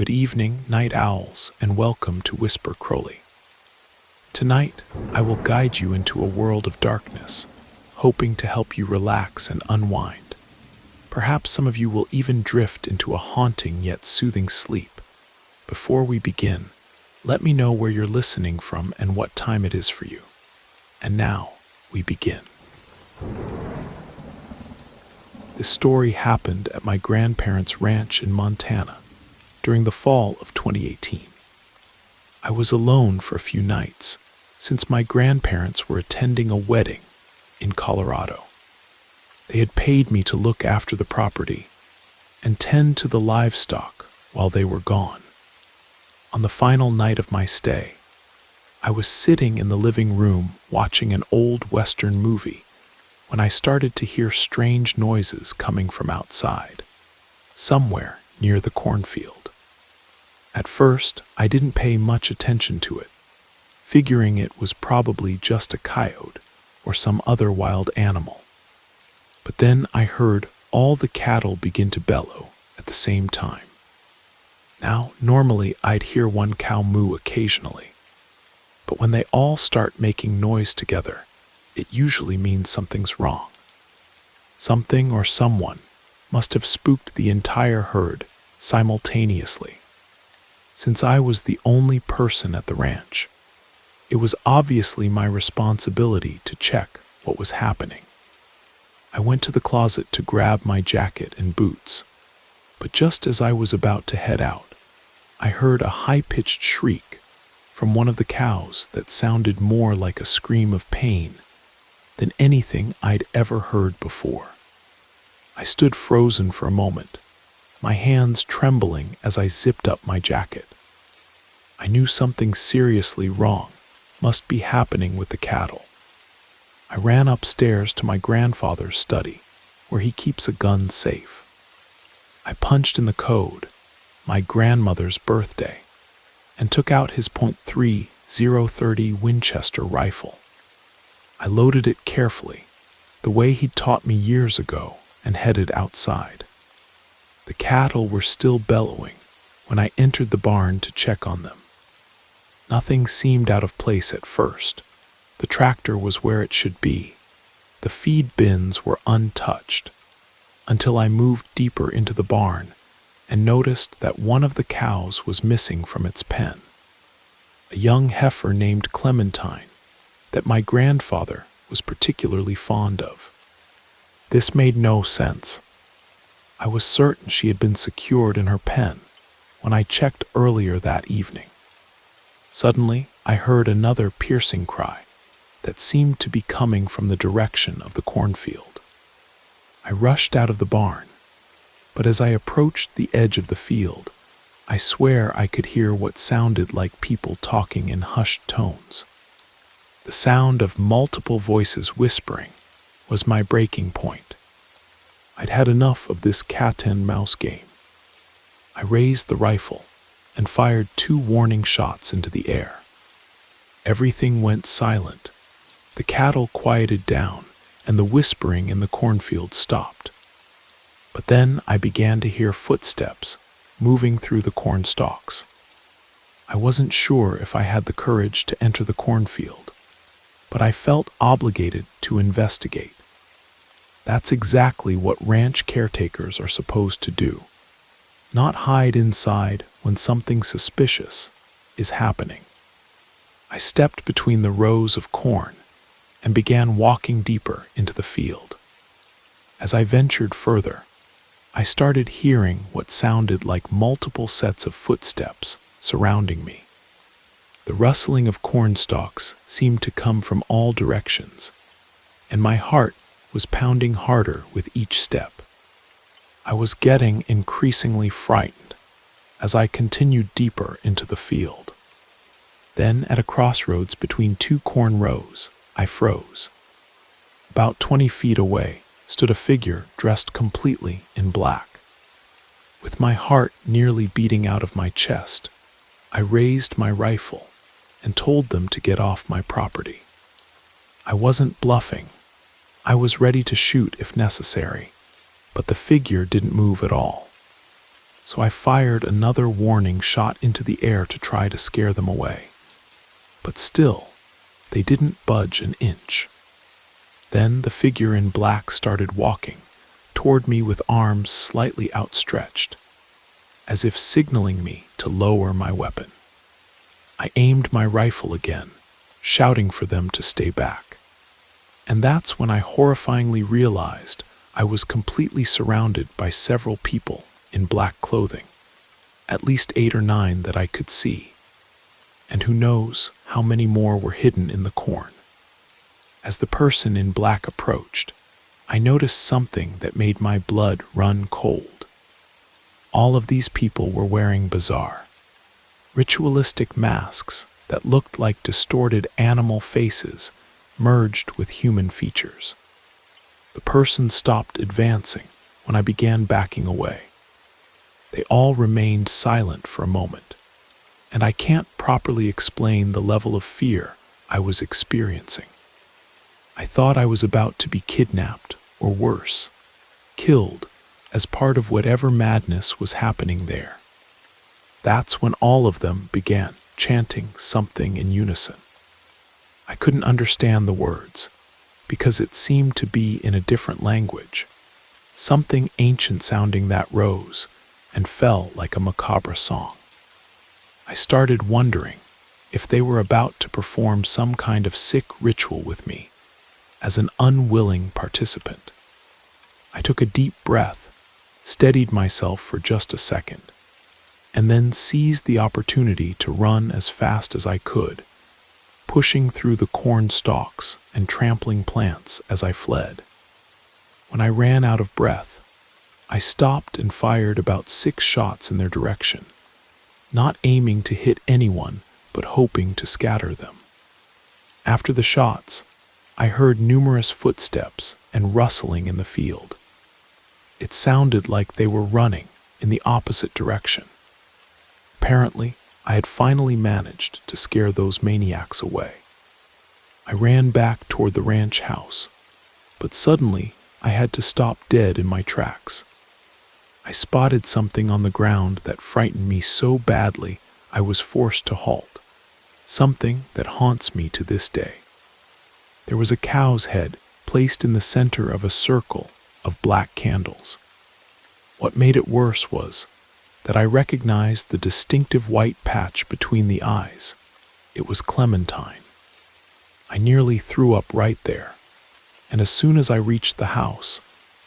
Good evening, night owls, and welcome to Whisper Crowley. Tonight, I will guide you into a world of darkness, hoping to help you relax and unwind. Perhaps some of you will even drift into a haunting yet soothing sleep. Before we begin, let me know where you're listening from and what time it is for you. And now, we begin. This story happened at my grandparents' ranch in Montana during the fall of 2018. I was alone for a few nights since my grandparents were attending a wedding in Colorado. They had paid me to look after the property and tend to the livestock while they were gone. On the final night of my stay, I was sitting in the living room watching an old Western movie when I started to hear strange noises coming from outside, somewhere near the cornfield. At first, I didn't pay much attention to it, figuring it was probably just a coyote or some other wild animal. But then I heard all the cattle begin to bellow at the same time. Now, normally I'd hear one cow moo occasionally, but when they all start making noise together, it usually means something's wrong. Something or someone must have spooked the entire herd simultaneously. Since I was the only person at the ranch, it was obviously my responsibility to check what was happening. I went to the closet to grab my jacket and boots, but just as I was about to head out, I heard a high-pitched shriek from one of the cows that sounded more like a scream of pain than anything I'd ever heard before. I stood frozen for a moment, my hands trembling as I zipped up my jacket. I knew something seriously wrong must be happening with the cattle. I ran upstairs to my grandfather's study, where he keeps a gun safe. I punched in the code, my grandmother's birthday, and took out his .30 .30 Winchester rifle. I loaded it carefully, the way he'd taught me years ago, and headed outside. The cattle were still bellowing when I entered the barn to check on them. Nothing seemed out of place at first. The tractor was where it should be. The feed bins were untouched, until I moved deeper into the barn and noticed that one of the cows was missing from its pen. A young heifer named Clementine that my grandfather was particularly fond of. This made no sense. I was certain she had been secured in her pen when I checked earlier that evening. Suddenly, I heard another piercing cry that seemed to be coming from the direction of the cornfield. I rushed out of the barn, but as I approached the edge of the field, I swear I could hear what sounded like people talking in hushed tones. The sound of multiple voices whispering was my breaking point. I'd had enough of this cat-and-mouse game. I raised the rifle and fired 2 warning shots into the air. Everything went silent. The cattle quieted down, and the whispering in the cornfield stopped. But then I began to hear footsteps moving through the corn stalks. I wasn't sure if I had the courage to enter the cornfield, but I felt obligated to investigate. That's exactly what ranch caretakers are supposed to do. Not hide inside when something suspicious is happening. I stepped between the rows of corn and began walking deeper into the field. As I ventured further, I started hearing what sounded like multiple sets of footsteps surrounding me. The rustling of corn stalks seemed to come from all directions, and my heart was pounding harder with each step. I was getting increasingly frightened as I continued deeper into the field. Then, at a crossroads between 2 corn rows, I froze. About 20 feet away stood a figure dressed completely in black. With my heart nearly beating out of my chest, I raised my rifle and told them to get off my property. I wasn't bluffing. I was ready to shoot if necessary, but the figure didn't move at all. so I fired another warning shot into the air to try to scare them away. But still, they didn't budge an inch. Then the figure in black started walking toward me with arms slightly outstretched, as if signaling me to lower my weapon. I aimed my rifle again, shouting for them to stay back. And that's when I horrifyingly realized I was completely surrounded by several people in black clothing, at least 8 or 9 that I could see, and who knows how many more were hidden in the corn. As the person in black approached, I noticed something that made my blood run cold. All of these people were wearing bizarre, ritualistic masks that looked like distorted animal faces merged with human features. The person stopped advancing when I began backing away. They all remained silent for a moment, and I can't properly explain the level of fear I was experiencing. I thought I was about to be kidnapped, or worse, killed as part of whatever madness was happening there. That's when all of them began chanting something in unison. I couldn't understand the words, because it seemed to be in a different language, something ancient sounding that rose and fell like a macabre song. I started wondering if they were about to perform some kind of sick ritual with me as an unwilling participant. I took a deep breath, steadied myself for just a second, and then seized the opportunity to run as fast as I could, pushing through the corn stalks and trampling plants as I fled. When I ran out of breath, I stopped and fired about 6 shots in their direction, not aiming to hit anyone, but hoping to scatter them. After the shots, I heard numerous footsteps and rustling in the field. It sounded like they were running in the opposite direction. Apparently, I had finally managed to scare those maniacs away. I ran back toward the ranch house, but suddenly I had to stop dead in my tracks. I spotted something on the ground that frightened me so badly I was forced to halt, something that haunts me to this day. There was a cow's head placed in the center of a circle of black candles. What made it worse was that I recognized the distinctive white patch between the eyes. It was Clementine. I nearly threw up right there, and as soon as I reached the house,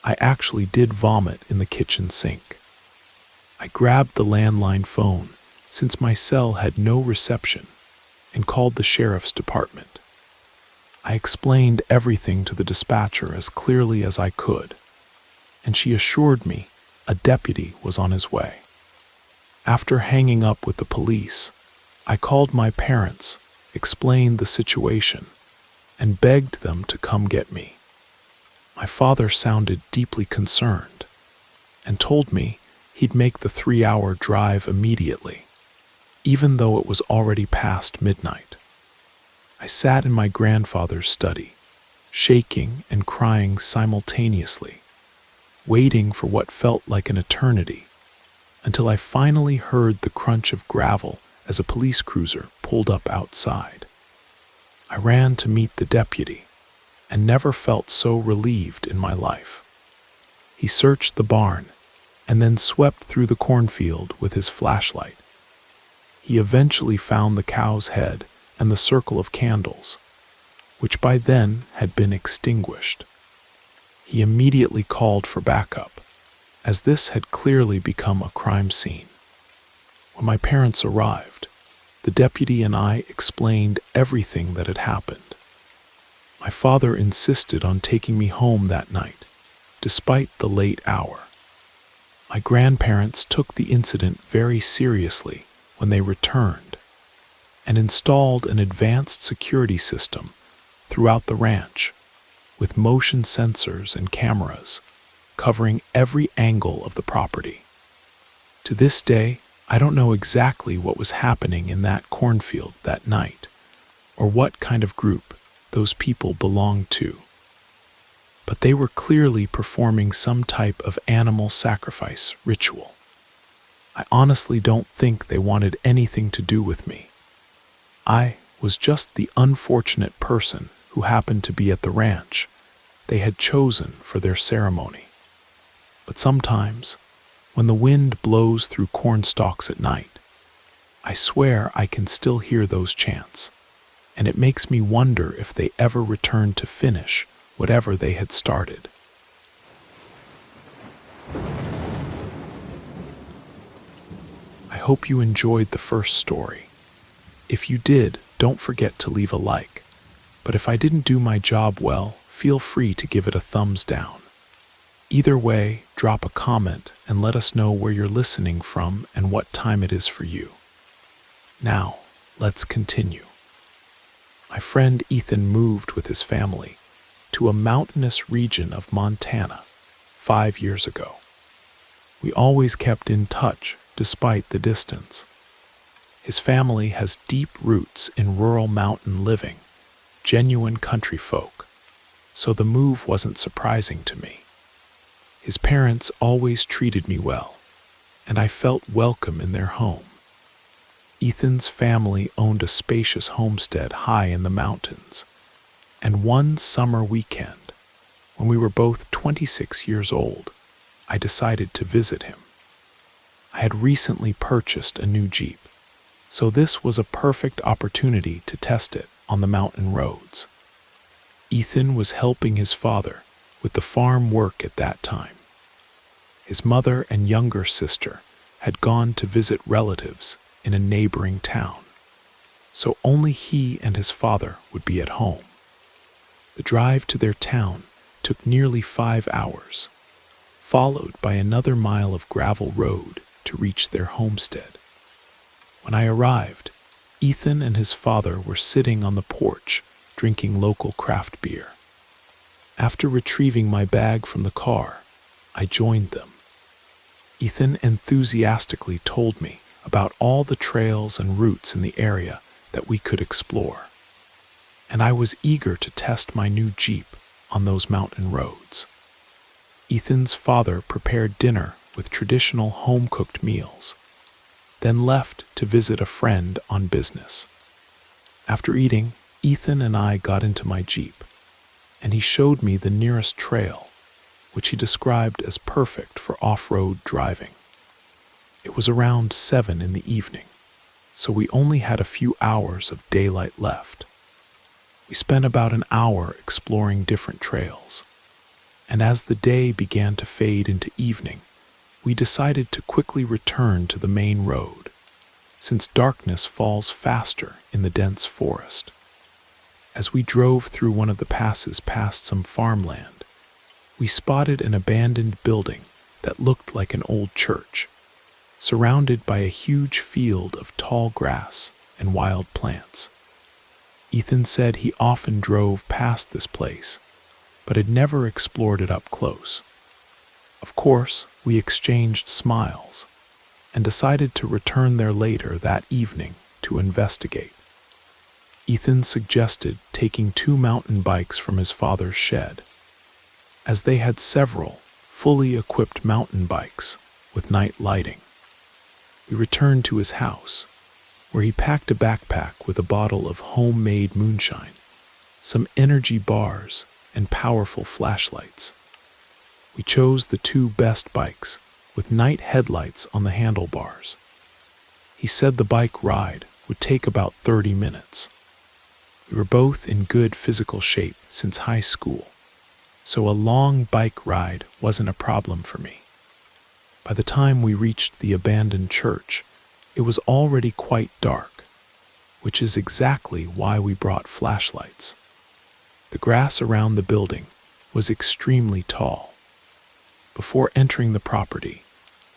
I actually did vomit in the kitchen sink. I grabbed the landline phone, since my cell had no reception, and called the sheriff's department. I explained everything to the dispatcher as clearly as I could, and she assured me a deputy was on his way. After hanging up with the police, I called my parents, explained the situation, and begged them to come get me. My father sounded deeply concerned and told me he'd make the 3-hour drive immediately, even though it was already past midnight. I sat in my grandfather's study, shaking and crying simultaneously, waiting for what felt like an eternity, until I finally heard the crunch of gravel as a police cruiser pulled up outside. I ran to meet the deputy, and never felt so relieved in my life. He searched the barn, and then swept through the cornfield with his flashlight. He eventually found the cow's head and the circle of candles, which by then had been extinguished. He immediately called for backup, as this had clearly become a crime scene. When my parents arrived, the deputy and I explained everything that had happened. My father insisted on taking me home that night, despite the late hour. My grandparents took the incident very seriously when they returned, and installed an advanced security system throughout the ranch, with motion sensors and cameras covering every angle of the property. To this day, I don't know exactly what was happening in that cornfield that night, or what kind of group those people belonged to, but they were clearly performing some type of animal sacrifice ritual. I honestly don't think they wanted anything to do with me. I was just the unfortunate person who happened to be at the ranch they had chosen for their ceremony. But sometimes, when the wind blows through corn stalks at night, I swear I can still hear those chants, and it makes me wonder if they ever returned to finish whatever they had started. I hope you enjoyed the first story. If you did, don't forget to leave a like. But if I didn't do my job well, feel free to give it a thumbs down. Either way, drop a comment and let us know where you're listening from and what time it is for you. Now, let's continue. My friend Ethan moved with his family to a mountainous region of Montana 5 years ago. We always kept in touch despite the distance. His family has deep roots in rural mountain living, genuine country folk, so the move wasn't surprising to me. His parents always treated me well, and I felt welcome in their home. Ethan's family owned a spacious homestead high in the mountains, and one summer weekend, when we were both 26 years old, I decided to visit him. I had recently purchased a new Jeep, so this was a perfect opportunity to test it on the mountain roads. Ethan was helping his father with the farm work at that time. His mother and younger sister had gone to visit relatives in a neighboring town, so only he and his father would be at home. The drive to their town took nearly 5 hours, followed by another mile of gravel road to reach their homestead. When I arrived, Ethan and his father were sitting on the porch drinking local craft beer. After retrieving my bag from the car, I joined them. Ethan enthusiastically told me about all the trails and routes in the area that we could explore, and I was eager to test my new Jeep on those mountain roads. Ethan's father prepared dinner with traditional home-cooked meals, then left to visit a friend on business. After eating, Ethan and I got into my Jeep, and he showed me the nearest trail, which he described as perfect for off-road driving. It was around 7 in the evening, so we only had a few hours of daylight left. We spent about an hour exploring different trails, and as the day began to fade into evening, we decided to quickly return to the main road, since darkness falls faster in the dense forest. As we drove through one of the passes past some farmland, we spotted an abandoned building that looked like an old church, surrounded by a huge field of tall grass and wild plants. Ethan said he often drove past this place, but had never explored it up close. Of course, we exchanged smiles and decided to return there later that evening to investigate. Ethan suggested taking 2 mountain bikes from his father's shed, as they had several fully equipped mountain bikes with night lighting. We returned to his house, where he packed a backpack with a bottle of homemade moonshine, some energy bars, and powerful flashlights. We chose the 2 best bikes with night headlights on the handlebars. He said the bike ride would take about 30 minutes. We were both in good physical shape since high school, so a long bike ride wasn't a problem for me. By the time we reached the abandoned church, it was already quite dark, which is exactly why we brought flashlights. The grass around the building was extremely tall. Before entering the property,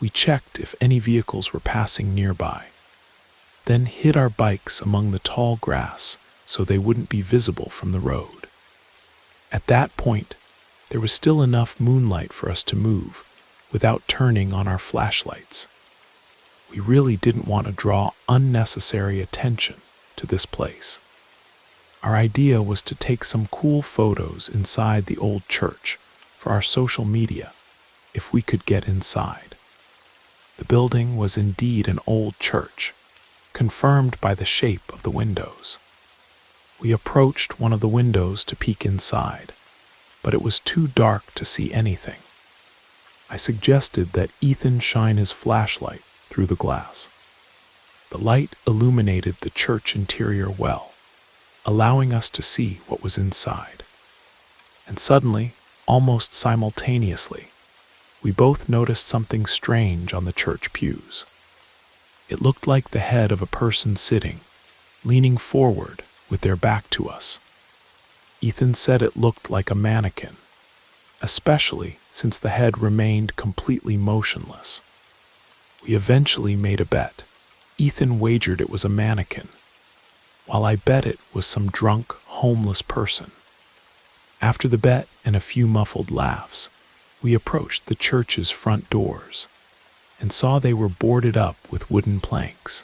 we checked if any vehicles were passing nearby, then hid our bikes among the tall grass so they wouldn't be visible from the road. At that point, there was still enough moonlight for us to move without turning on our flashlights. We really didn't want to draw unnecessary attention to this place. Our idea was to take some cool photos inside the old church for our social media if we could get inside. The building was indeed an old church, confirmed by the shape of the windows. We approached one of the windows to peek inside, but it was too dark to see anything. I suggested that Ethan shine his flashlight through the glass. The light illuminated the church interior well, allowing us to see what was inside. And suddenly, almost simultaneously, we both noticed something strange on the church pews. It looked like the head of a person sitting, leaning forward with their back to us. Ethan said it looked like a mannequin, especially since the head remained completely motionless. We eventually made a bet. Ethan wagered it was a mannequin, while I bet it was some drunk, homeless person. After the bet and a few muffled laughs, we approached the church's front doors and saw they were boarded up with wooden planks.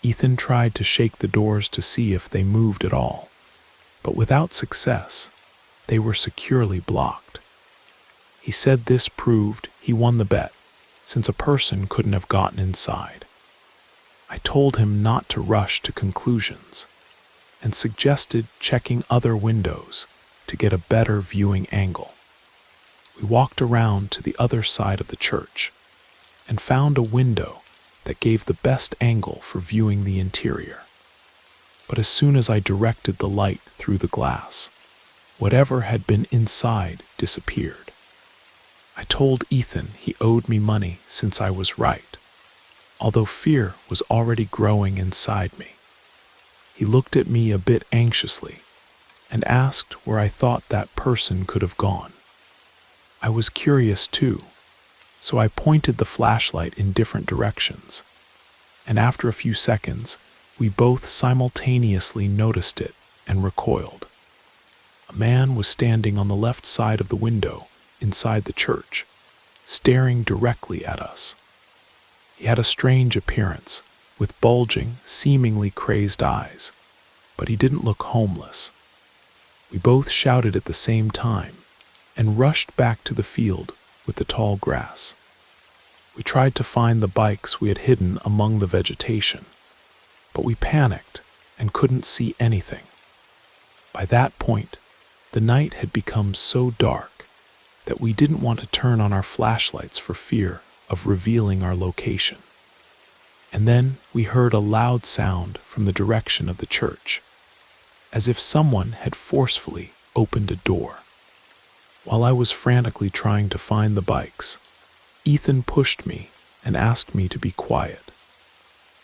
Ethan tried to shake the doors to see if they moved at all, but without success. They were securely blocked. He said this proved he won the bet, since a person couldn't have gotten inside. I told him not to rush to conclusions and suggested checking other windows to get a better viewing angle. We walked around to the other side of the church and found a window that gave the best angle for viewing the interior. But as soon as I directed the light through the glass, whatever had been inside disappeared. I told Ethan he owed me money since I was right, although fear was already growing inside me. He looked at me a bit anxiously and asked where I thought that person could have gone. I was curious too, so I pointed the flashlight in different directions, and after a few seconds, we both simultaneously noticed it and recoiled. A man was standing on the left side of the window inside the church, staring directly at us. He had a strange appearance, with bulging, seemingly crazed eyes, but he didn't look homeless. We both shouted at the same time and rushed back to the field with the tall grass. We tried to find the bikes we had hidden among the vegetation, but we panicked and couldn't see anything. By that point, the night had become so dark that we didn't want to turn on our flashlights for fear of revealing our location. And then we heard a loud sound from the direction of the church, as if someone had forcefully opened a door. While I was frantically trying to find the bikes, Ethan pushed me and asked me to be quiet.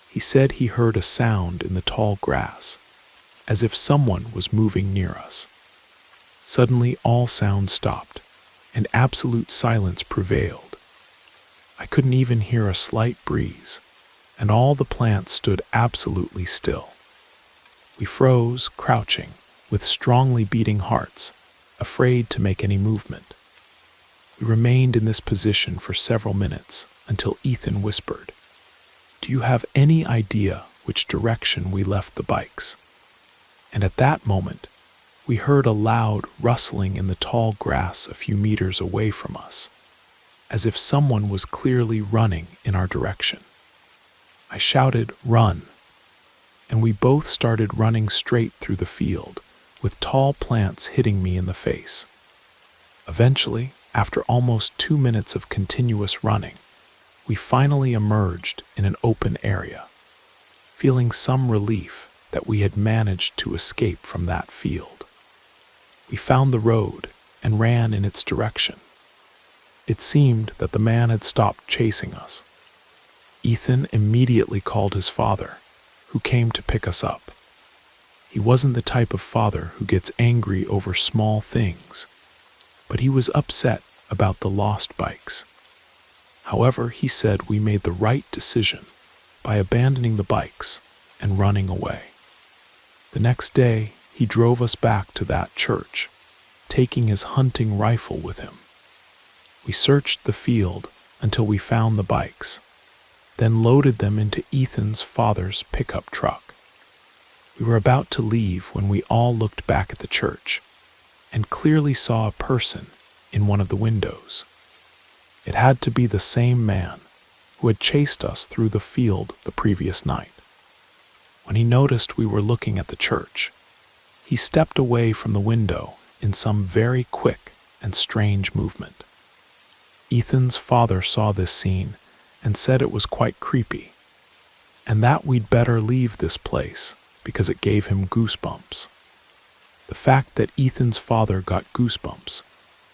He said he heard a sound in the tall grass, as if someone was moving near us. Suddenly all sound stopped, and absolute silence prevailed. I couldn't even hear a slight breeze, and all the plants stood absolutely still. We froze, crouching, with strongly beating hearts, afraid to make any movement. We remained in this position for several minutes until Ethan whispered, "Do you have any idea which direction we left the bikes?" And at that moment, we heard a loud rustling in the tall grass a few meters away from us, as if someone was clearly running in our direction. I shouted, "Run!" and we both started running straight through the field, with tall plants hitting me in the face. Eventually, after almost 2 minutes of continuous running, we finally emerged in an open area, feeling some relief that we had managed to escape from that field. We found the road and ran in its direction. It seemed that the man had stopped chasing us. Ethan immediately called his father, who came to pick us up. He wasn't the type of father who gets angry over small things, but he was upset about the lost bikes. However, he said we made the right decision by abandoning the bikes and running away. The next day, he drove us back to that church, taking his hunting rifle with him. We searched the field until we found the bikes, then loaded them into Ethan's father's pickup truck. We were about to leave when we all looked back at the church and clearly saw a person in one of the windows. It had to be the same man, who had chased us through the field the previous night. When he noticed we were looking at the church, he stepped away from the window in some very quick and strange movement. Ethan's father saw this scene and said it was quite creepy, and that we'd better leave this place because it gave him goosebumps. The fact that Ethan's father got goosebumps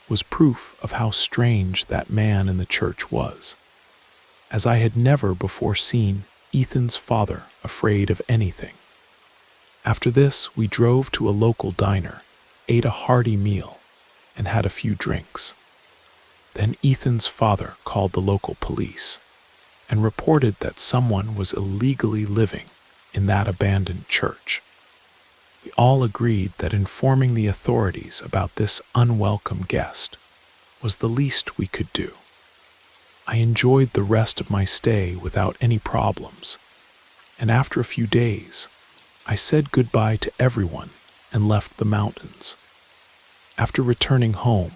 was proof of how strange that man in the church was, as I had never before seen Ethan's father afraid of anything. After this, we drove to a local diner, ate a hearty meal, and had a few drinks. Then Ethan's father called the local police and reported that someone was illegally living in that abandoned church. We all agreed that informing the authorities about this unwelcome guest was the least we could do. I enjoyed the rest of my stay without any problems, and after a few days, I said goodbye to everyone and left the mountains. After returning home,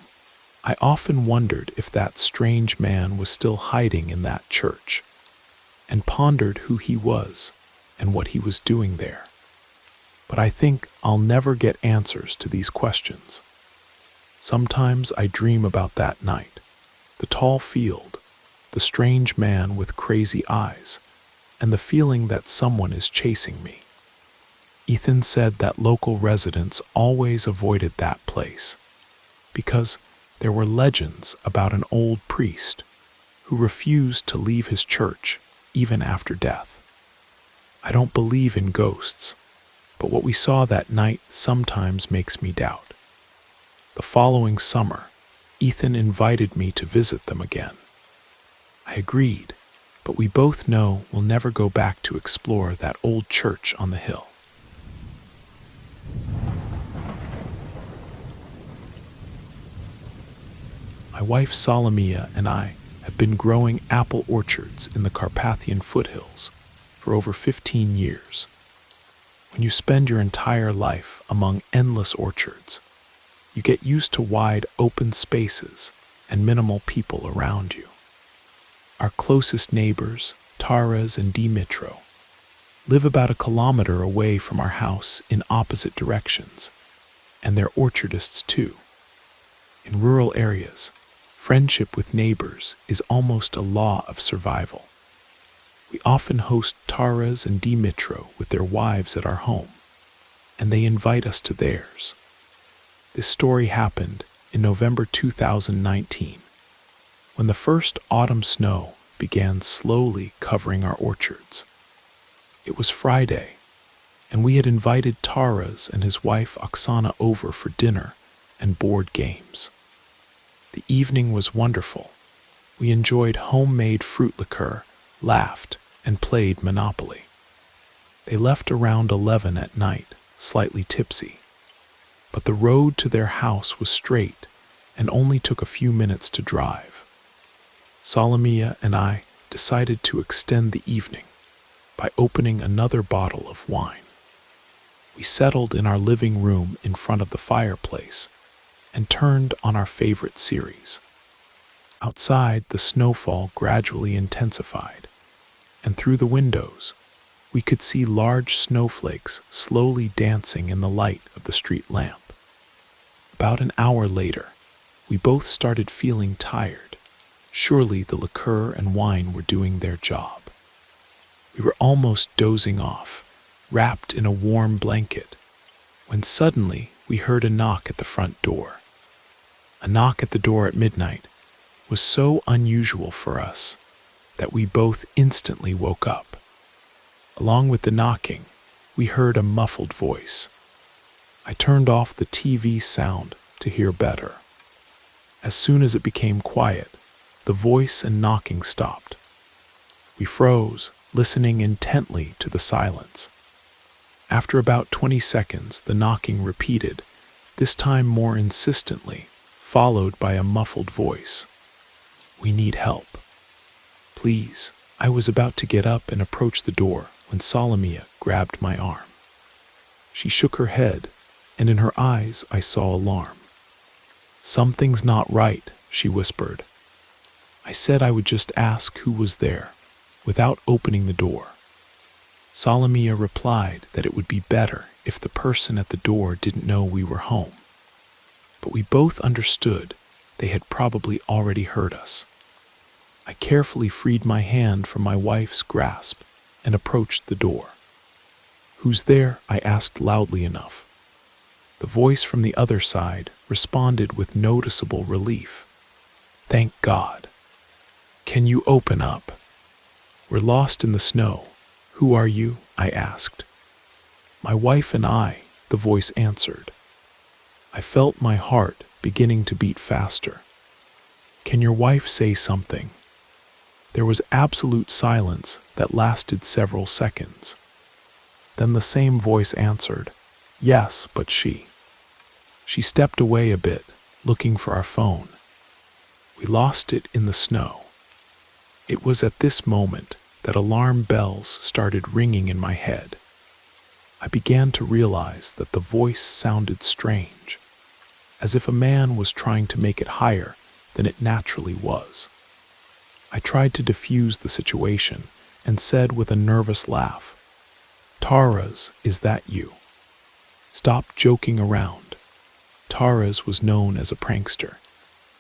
I often wondered if that strange man was still hiding in that church, and pondered who he was and what he was doing there. But I think I'll never get answers to these questions. Sometimes I dream about that night, the tall field, the strange man with crazy eyes, and the feeling that someone is chasing me. Ethan said that local residents always avoided that place because there were legends about an old priest who refused to leave his church even after death. I don't believe in ghosts, but what we saw that night sometimes makes me doubt. The following summer, Ethan invited me to visit them again. I agreed, but we both know we'll never go back to explore that old church on the hill. My wife Salomia and I have been growing apple orchards in the Carpathian foothills for over 15 years. When you spend your entire life among endless orchards, you get used to wide open spaces and minimal people around you. Our closest neighbors, Taras and Dimitro, live about a kilometer away from our house in opposite directions, and they're orchardists too. In rural areas, friendship with neighbors is almost a law of survival. We often host Taras and Dimitro with their wives at our home, and they invite us to theirs. This story happened in November 2019, when the first autumn snow began slowly covering our orchards. It was Friday, and we had invited Taras and his wife Oksana over for dinner and board games. The evening was wonderful. We enjoyed homemade fruit liqueur, laughed, and played Monopoly. They left around 11 at night, slightly tipsy, but the road to their house was straight and only took a few minutes to drive. Salomia and I decided to extend the evening by opening another bottle of wine. We settled in our living room in front of the fireplace and turned on our favorite series. Outside, the snowfall gradually intensified, and through the windows, we could see large snowflakes slowly dancing in the light of the street lamp. About an hour later, we both started feeling tired. Surely the liqueur and wine were doing their job. We were almost dozing off, wrapped in a warm blanket, when suddenly we heard a knock at the front door. A knock at the door at midnight was so unusual for us that we both instantly woke up. Along with the knocking, we heard a muffled voice. I turned off the TV sound to hear better. As soon as it became quiet, the voice and knocking stopped. We froze, listening intently to the silence. After about 20 seconds, the knocking repeated, this time more insistently, followed by a muffled voice. We need help. Please. I was about to get up and approach the door when Salomia grabbed my arm. She shook her head, and in her eyes I saw alarm. Something's not right, she whispered. I said I would just ask who was there, without opening the door. Salamia replied that it would be better if the person at the door didn't know we were home. But we both understood they had probably already heard us. I carefully freed my hand from my wife's grasp and approached the door. "Who's there?" I asked loudly enough. The voice from the other side responded with noticeable relief. "Thank God. Can you open up? We're lost in the snow. Who are you?" I asked. "My wife and I," the voice answered. I felt my heart beginning to beat faster. "Can your wife say something?" There was absolute silence that lasted several seconds. Then the same voice answered, "Yes, but she." She stepped away a bit, looking for our phone. We lost it in the snow. It was at this moment that alarm bells started ringing in my head. I began to realize that the voice sounded strange, as if a man was trying to make it higher than it naturally was. I tried to defuse the situation and said with a nervous laugh, "Taras, is that you? Stop joking around." Taras was known as a prankster,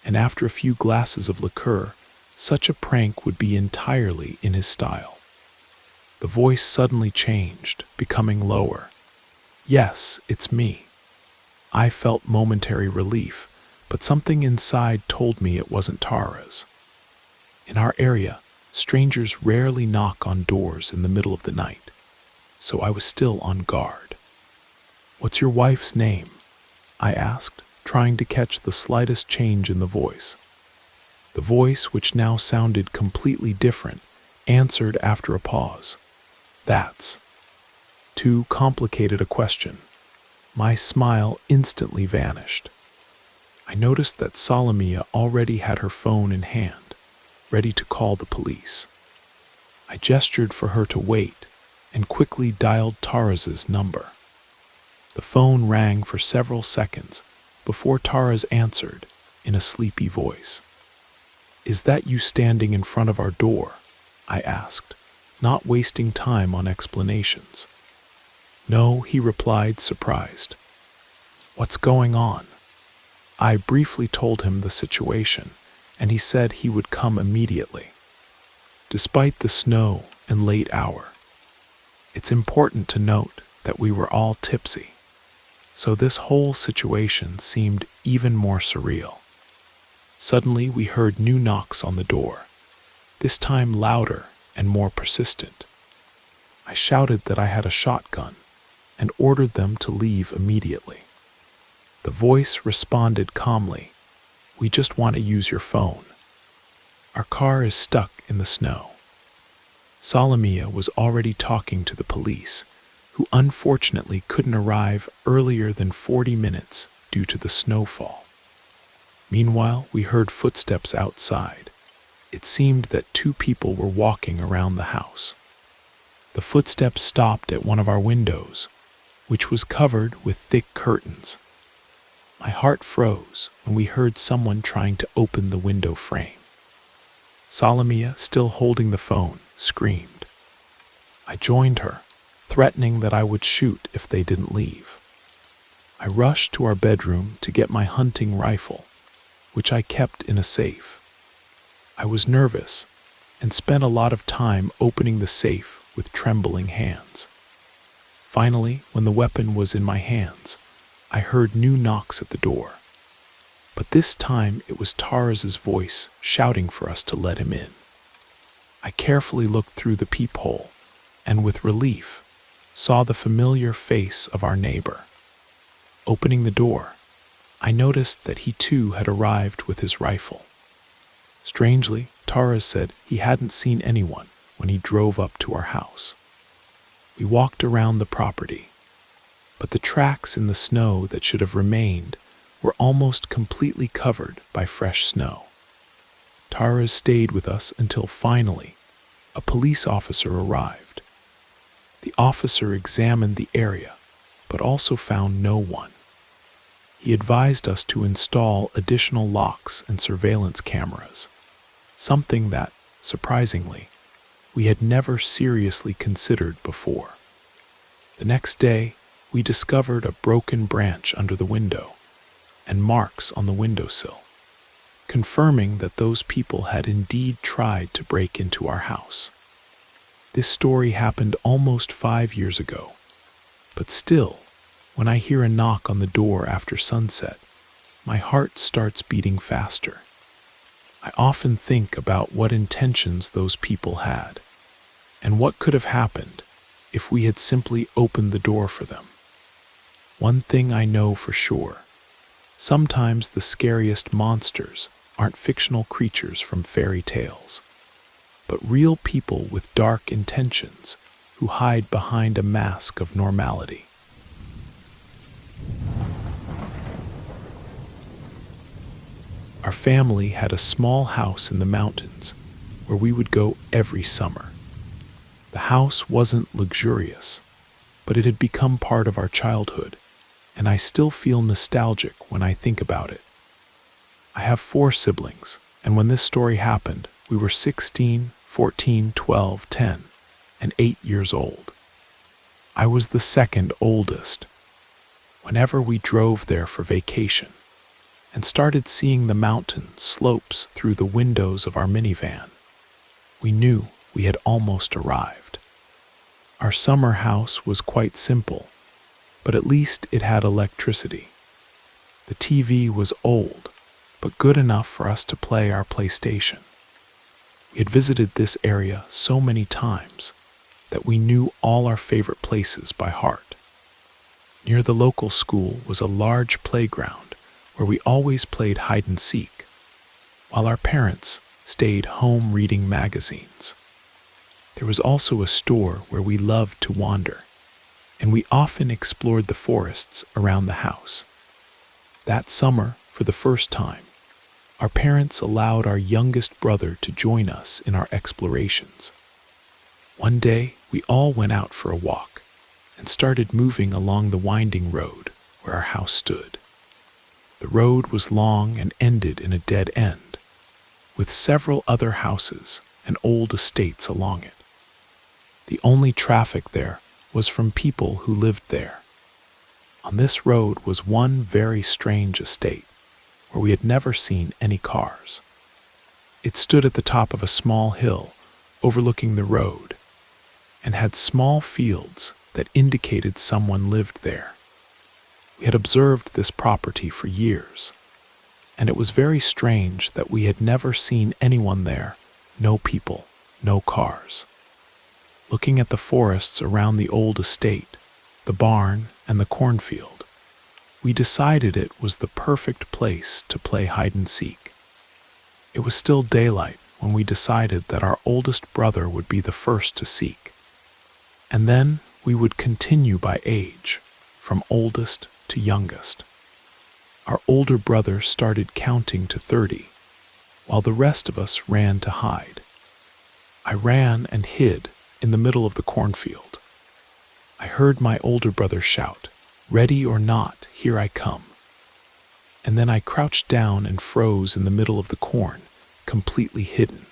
and after a few glasses of liqueur, such a prank would be entirely in his style. The voice suddenly changed, becoming lower. "Yes, it's me." I felt momentary relief, but something inside told me it wasn't Taras. In our area, strangers rarely knock on doors in the middle of the night, so I was still on guard. "What's your wife's name?" I asked, trying to catch the slightest change in the voice. The voice, which now sounded completely different, answered after a pause. "That's too complicated a question." My smile instantly vanished. I noticed that Salamia already had her phone in hand, ready to call the police. I gestured for her to wait and quickly dialed Taras's number. The phone rang for several seconds before Taras answered in a sleepy voice. "Is that you standing in front of our door?" I asked, not wasting time on explanations. "No," he replied, surprised. "What's going on?" I briefly told him the situation, and he said he would come immediately. Despite the snow and late hour, it's important to note that we were all tipsy, so this whole situation seemed even more surreal. Suddenly we heard new knocks on the door, this time louder and more persistent. I shouted that I had a shotgun and ordered them to leave immediately. The voice responded calmly, "We just want to use your phone. Our car is stuck in the snow." Salamia was already talking to the police, who unfortunately couldn't arrive earlier than 40 minutes due to the snowfall. Meanwhile, we heard footsteps outside. It seemed that two people were walking around the house. The footsteps stopped at one of our windows, which was covered with thick curtains. My heart froze when we heard someone trying to open the window frame. Salamia, still holding the phone, screamed. I joined her, threatening that I would shoot if they didn't leave. I rushed to our bedroom to get my hunting rifle, which I kept in a safe. I was nervous and spent a lot of time opening the safe with trembling hands. Finally, when the weapon was in my hands, I heard new knocks at the door. But this time it was Taras's voice shouting for us to let him in. I carefully looked through the peephole and with relief saw the familiar face of our neighbor. Opening the door, I noticed that he too had arrived with his rifle. Strangely, Taras said he hadn't seen anyone when he drove up to our house. We walked around the property, but the tracks in the snow that should have remained were almost completely covered by fresh snow. Taras stayed with us until finally a police officer arrived. The officer examined the area, but also found no one. He advised us to install additional locks and surveillance cameras, something that, surprisingly, we had never seriously considered before. The next day, we discovered a broken branch under the window and marks on the windowsill, confirming that those people had indeed tried to break into our house. This story happened almost 5 years ago, but still, when I hear a knock on the door after sunset, my heart starts beating faster. I often think about what intentions those people had, and what could have happened if we had simply opened the door for them. One thing I know for sure: sometimes the scariest monsters aren't fictional creatures from fairy tales, but real people with dark intentions who hide behind a mask of normality. Our family had a small house in the mountains where we would go every summer. The house wasn't luxurious, but it had become part of our childhood, and I still feel nostalgic when I think about it. I have 4 siblings, and when this story happened, we were 16, 14, 12, 10, and 8 years old. I was the second oldest. Whenever we drove there for vacation and started seeing the mountain slopes through the windows of our minivan, we knew we had almost arrived. Our summer house was quite simple, but at least it had electricity. The TV was old, but good enough for us to play our PlayStation. We had visited this area so many times that we knew all our favorite places by heart. Near the local school was a large playground where we always played hide and seek, while our parents stayed home reading magazines. There was also a store where we loved to wander, and we often explored the forests around the house. That summer, for the first time, our parents allowed our youngest brother to join us in our explorations. One day, we all went out for a walk and started moving along the winding road where our house stood. The road was long and ended in a dead end, with several other houses and old estates along it. The only traffic there was from people who lived there. On this road was one very strange estate, where we had never seen any cars. It stood at the top of a small hill overlooking the road, and had small fields that indicated someone lived there. We had observed this property for years, and it was very strange that we had never seen anyone there, no people, no cars. Looking at the forests around the old estate, the barn, and the cornfield, we decided it was the perfect place to play hide and seek. It was still daylight when we decided that our oldest brother would be the first to seek, and then we would continue by age, from oldest to youngest. Our older brother started counting to 30, while the rest of us ran to hide. I ran and hid in the middle of the cornfield. I heard my older brother shout, "Ready or not, here I come." And then I crouched down and froze in the middle of the corn, completely hidden.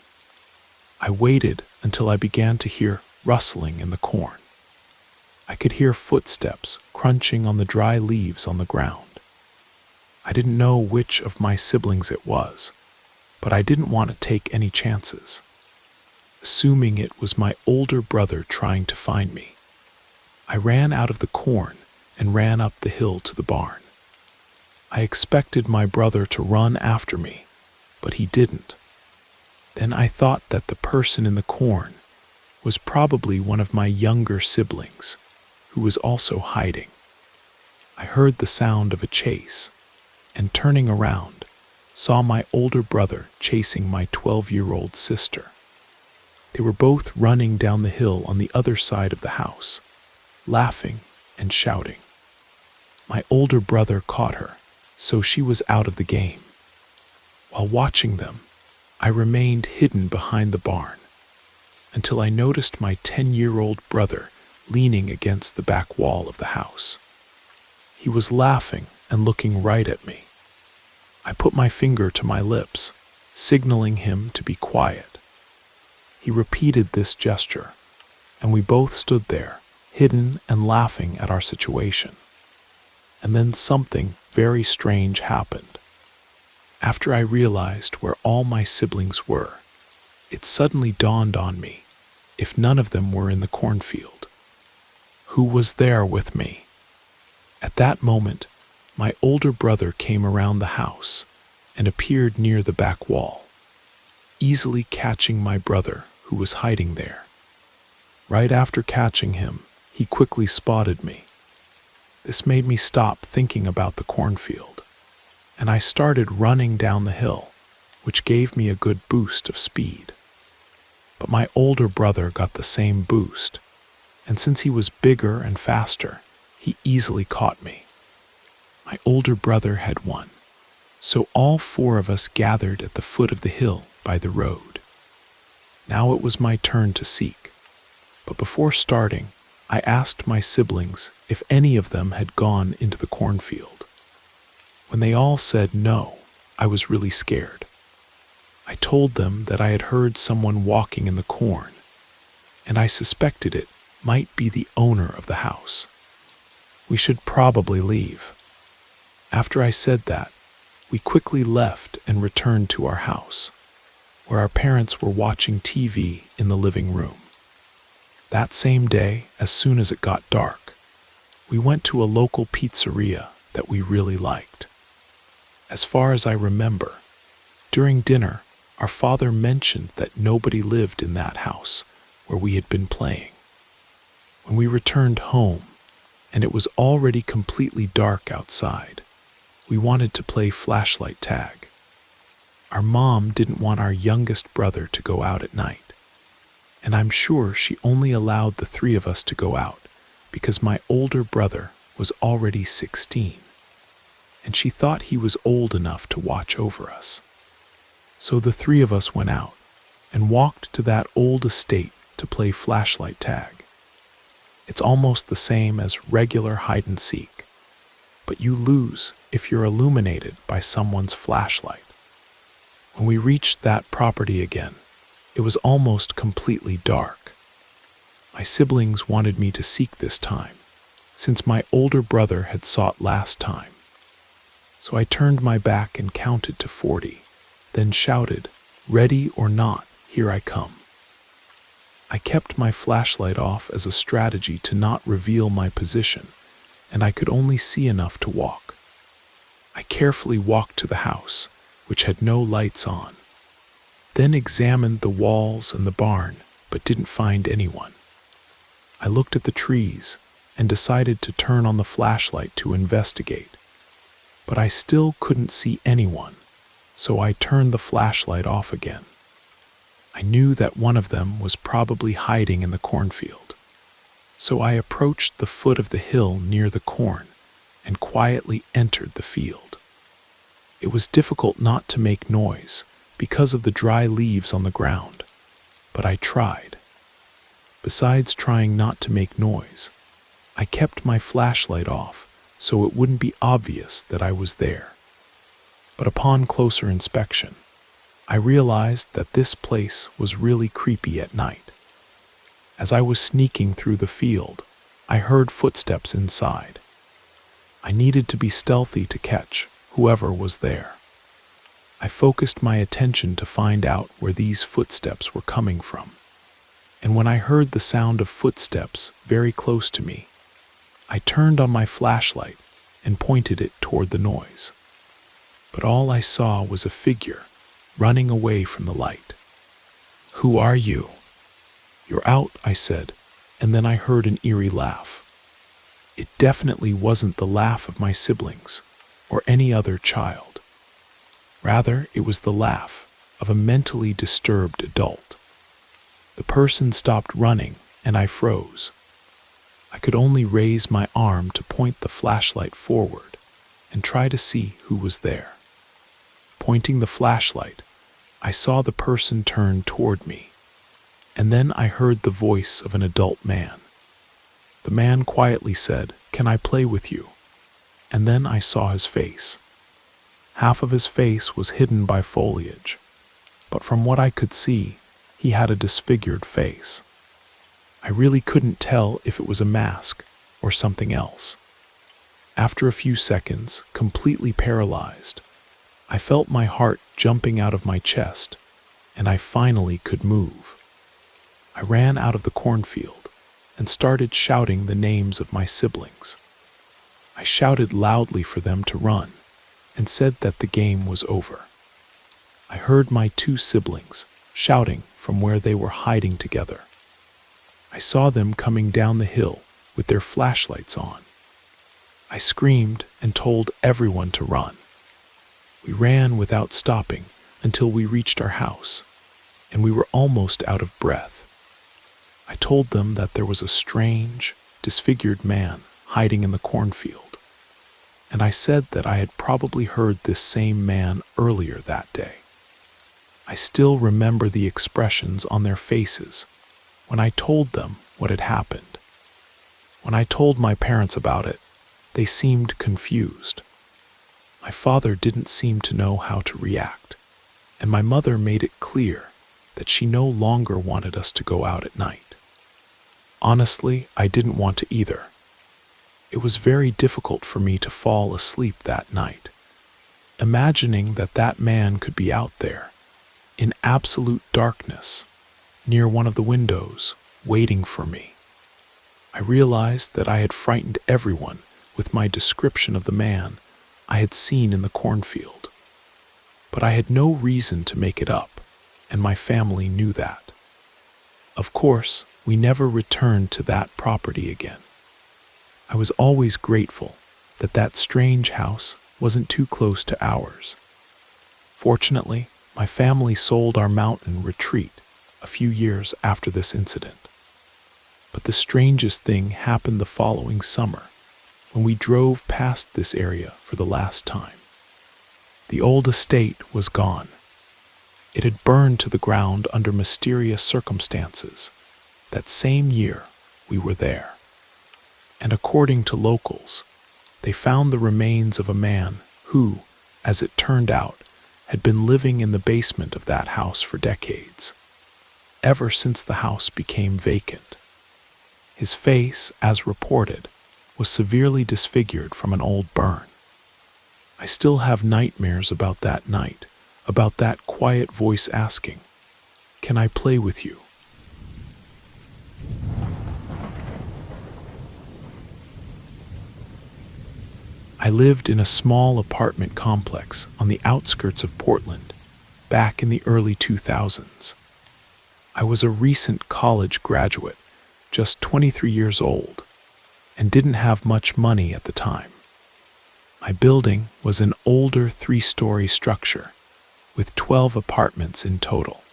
I waited until I began to hear rustling in the corn. I could hear footsteps crunching on the dry leaves on the ground. I didn't know which of my siblings it was, but I didn't want to take any chances. Assuming it was my older brother trying to find me, I ran out of the corn and ran up the hill to the barn. I expected my brother to run after me, but he didn't. Then I thought that the person in the corn was probably one of my younger siblings, who was also hiding. I heard the sound of a chase, and turning around, saw my older brother chasing my 12-year-old sister. They were both running down the hill on the other side of the house, laughing and shouting. My older brother caught her, so she was out of the game. While watching them, I remained hidden behind the barn until I noticed my 10-year-old brother leaning against the back wall of the house. He was laughing and looking right at me. I put my finger to my lips, signaling him to be quiet. He repeated this gesture, and we both stood there, hidden and laughing at our situation. And then something very strange happened. After I realized where all my siblings were, it suddenly dawned on me, if none of them were in the cornfield, who was there with me? At that moment, my older brother came around the house and appeared near the back wall, easily catching my brother who was hiding there. Right after catching him, he quickly spotted me. This made me stop thinking about the cornfield, and I started running down the hill, which gave me a good boost of speed. But my older brother got the same boost, and since he was bigger and faster, he easily caught me. My older brother had won, so all four of us gathered at the foot of the hill by the road. Now it was my turn to seek, but before starting, I asked my siblings if any of them had gone into the cornfield. When they all said no, I was really scared. I told them that I had heard someone walking in the corn, and I suspected it might be the owner of the house. We should probably leave. After I said that, we quickly left and returned to our house, where our parents were watching TV in the living room. That same day, as soon as it got dark, we went to a local pizzeria that we really liked. As far as I remember, during dinner, our father mentioned that nobody lived in that house where we had been playing. When we returned home, and it was already completely dark outside, we wanted to play flashlight tag. Our mom didn't want our youngest brother to go out at night, and I'm sure she only allowed the three of us to go out because my older brother was already 16, and she thought he was old enough to watch over us. So the three of us went out and walked to that old estate to play flashlight tag. It's almost the same as regular hide and seek, but you lose if you're illuminated by someone's flashlight. When we reached that property again, it was almost completely dark. My siblings wanted me to seek this time, since my older brother had sought last time. So I turned my back and counted to 40, then shouted, "Ready or not, here I come." I kept my flashlight off as a strategy to not reveal my position, and I could only see enough to walk. I carefully walked to the house, which had no lights on, then examined the walls and the barn, but didn't find anyone. I looked at the trees and decided to turn on the flashlight to investigate, but I still couldn't see anyone, so I turned the flashlight off again. I knew that one of them was probably hiding in the cornfield, so I approached the foot of the hill near the corn and quietly entered the field. It was difficult not to make noise because of the dry leaves on the ground, but I tried. Besides trying not to make noise, I kept my flashlight off so it wouldn't be obvious that I was there. But upon closer inspection, I realized that this place was really creepy at night. As I was sneaking through the field, I heard footsteps inside. I needed to be stealthy to catch whoever was there. I focused my attention to find out where these footsteps were coming from. And when I heard the sound of footsteps very close to me, I turned on my flashlight and pointed it toward the noise. But all I saw was a figure running away from the light. "Who are you?" "You're out," I said, and then I heard an eerie laugh. It definitely wasn't the laugh of my siblings or any other child. Rather, it was the laugh of a mentally disturbed adult. The person stopped running, and I froze. I could only raise my arm to point the flashlight forward and try to see who was there. Pointing the flashlight, I saw the person turn toward me, and then I heard the voice of an adult man. The man quietly said, "Can I play with you?" And then I saw his face. Half of his face was hidden by foliage, but from what I could see, He had a disfigured face. I really couldn't tell if it was a mask or something else. After a few seconds, completely paralyzed, I felt my heart jumping out of my chest, and I finally could move. I ran out of the cornfield and started shouting the names of my siblings. I shouted loudly for them to run and said that the game was over. I heard my two siblings shouting from where they were hiding together. I saw them coming down the hill with their flashlights on. I screamed and told everyone to run. We ran without stopping until we reached our house, and we were almost out of breath. I told them that there was a strange, disfigured man hiding in the cornfield, and I said that I had probably heard this same man earlier that day. I still remember the expressions on their faces when I told them what had happened. When I told my parents about it, they seemed confused. My father didn't seem to know how to react, and my mother made it clear that she no longer wanted us to go out at night. Honestly, I didn't want to either. It was very difficult for me to fall asleep that night, imagining that that man could be out there, in absolute darkness, near one of the windows, waiting for me. I realized that I had frightened everyone with my description of the man I had seen in the cornfield. But I had no reason to make it up, and my family knew that. Of course, we never returned to that property again. I was always grateful that that strange house wasn't too close to ours. Fortunately, my family sold our mountain retreat a few years after this incident. But the strangest thing happened the following summer, when we drove past this area for the last time. The old estate was gone. It had burned to the ground under mysterious circumstances. That same year, we were there. And according to locals, they found the remains of a man who, as it turned out, had been living in the basement of that house for decades, ever since the house became vacant. His face, as reported, was severely disfigured from an old burn. I still have nightmares about that night, about that quiet voice asking, "Can I play with you?" I lived in a small apartment complex on the outskirts of Portland, back in the early 2000s. I was a recent college graduate, just 23 years old, and didn't have much money at the time. My building was an older 3-story structure, with 12 apartments in total.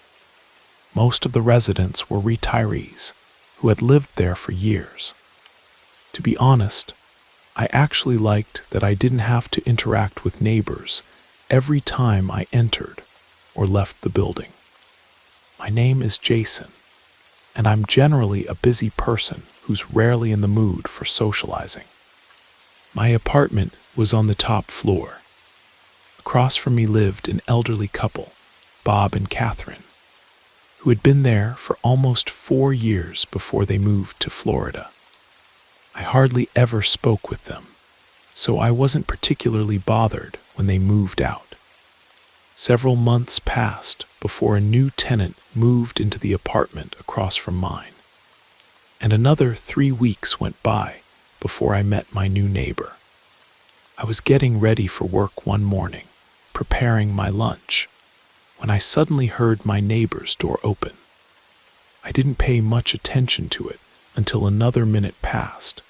Most of the residents were retirees who had lived there for years. To be honest, I actually liked that I didn't have to interact with neighbors every time I entered or left the building. My name is Jason, and I'm generally a busy person who's rarely in the mood for socializing. My apartment was on the top floor. Across from me lived an elderly couple, Bob and Catherine, who had been there for almost 4 years before they moved to Florida. I hardly ever spoke with them, so I wasn't particularly bothered when they moved out. Several months passed before a new tenant moved into the apartment across from mine, and another 3 weeks went by before I met my new neighbor. I was getting ready for work one morning, preparing my lunch, when I suddenly heard my neighbor's door open. I didn't pay much attention to it until another minute passed,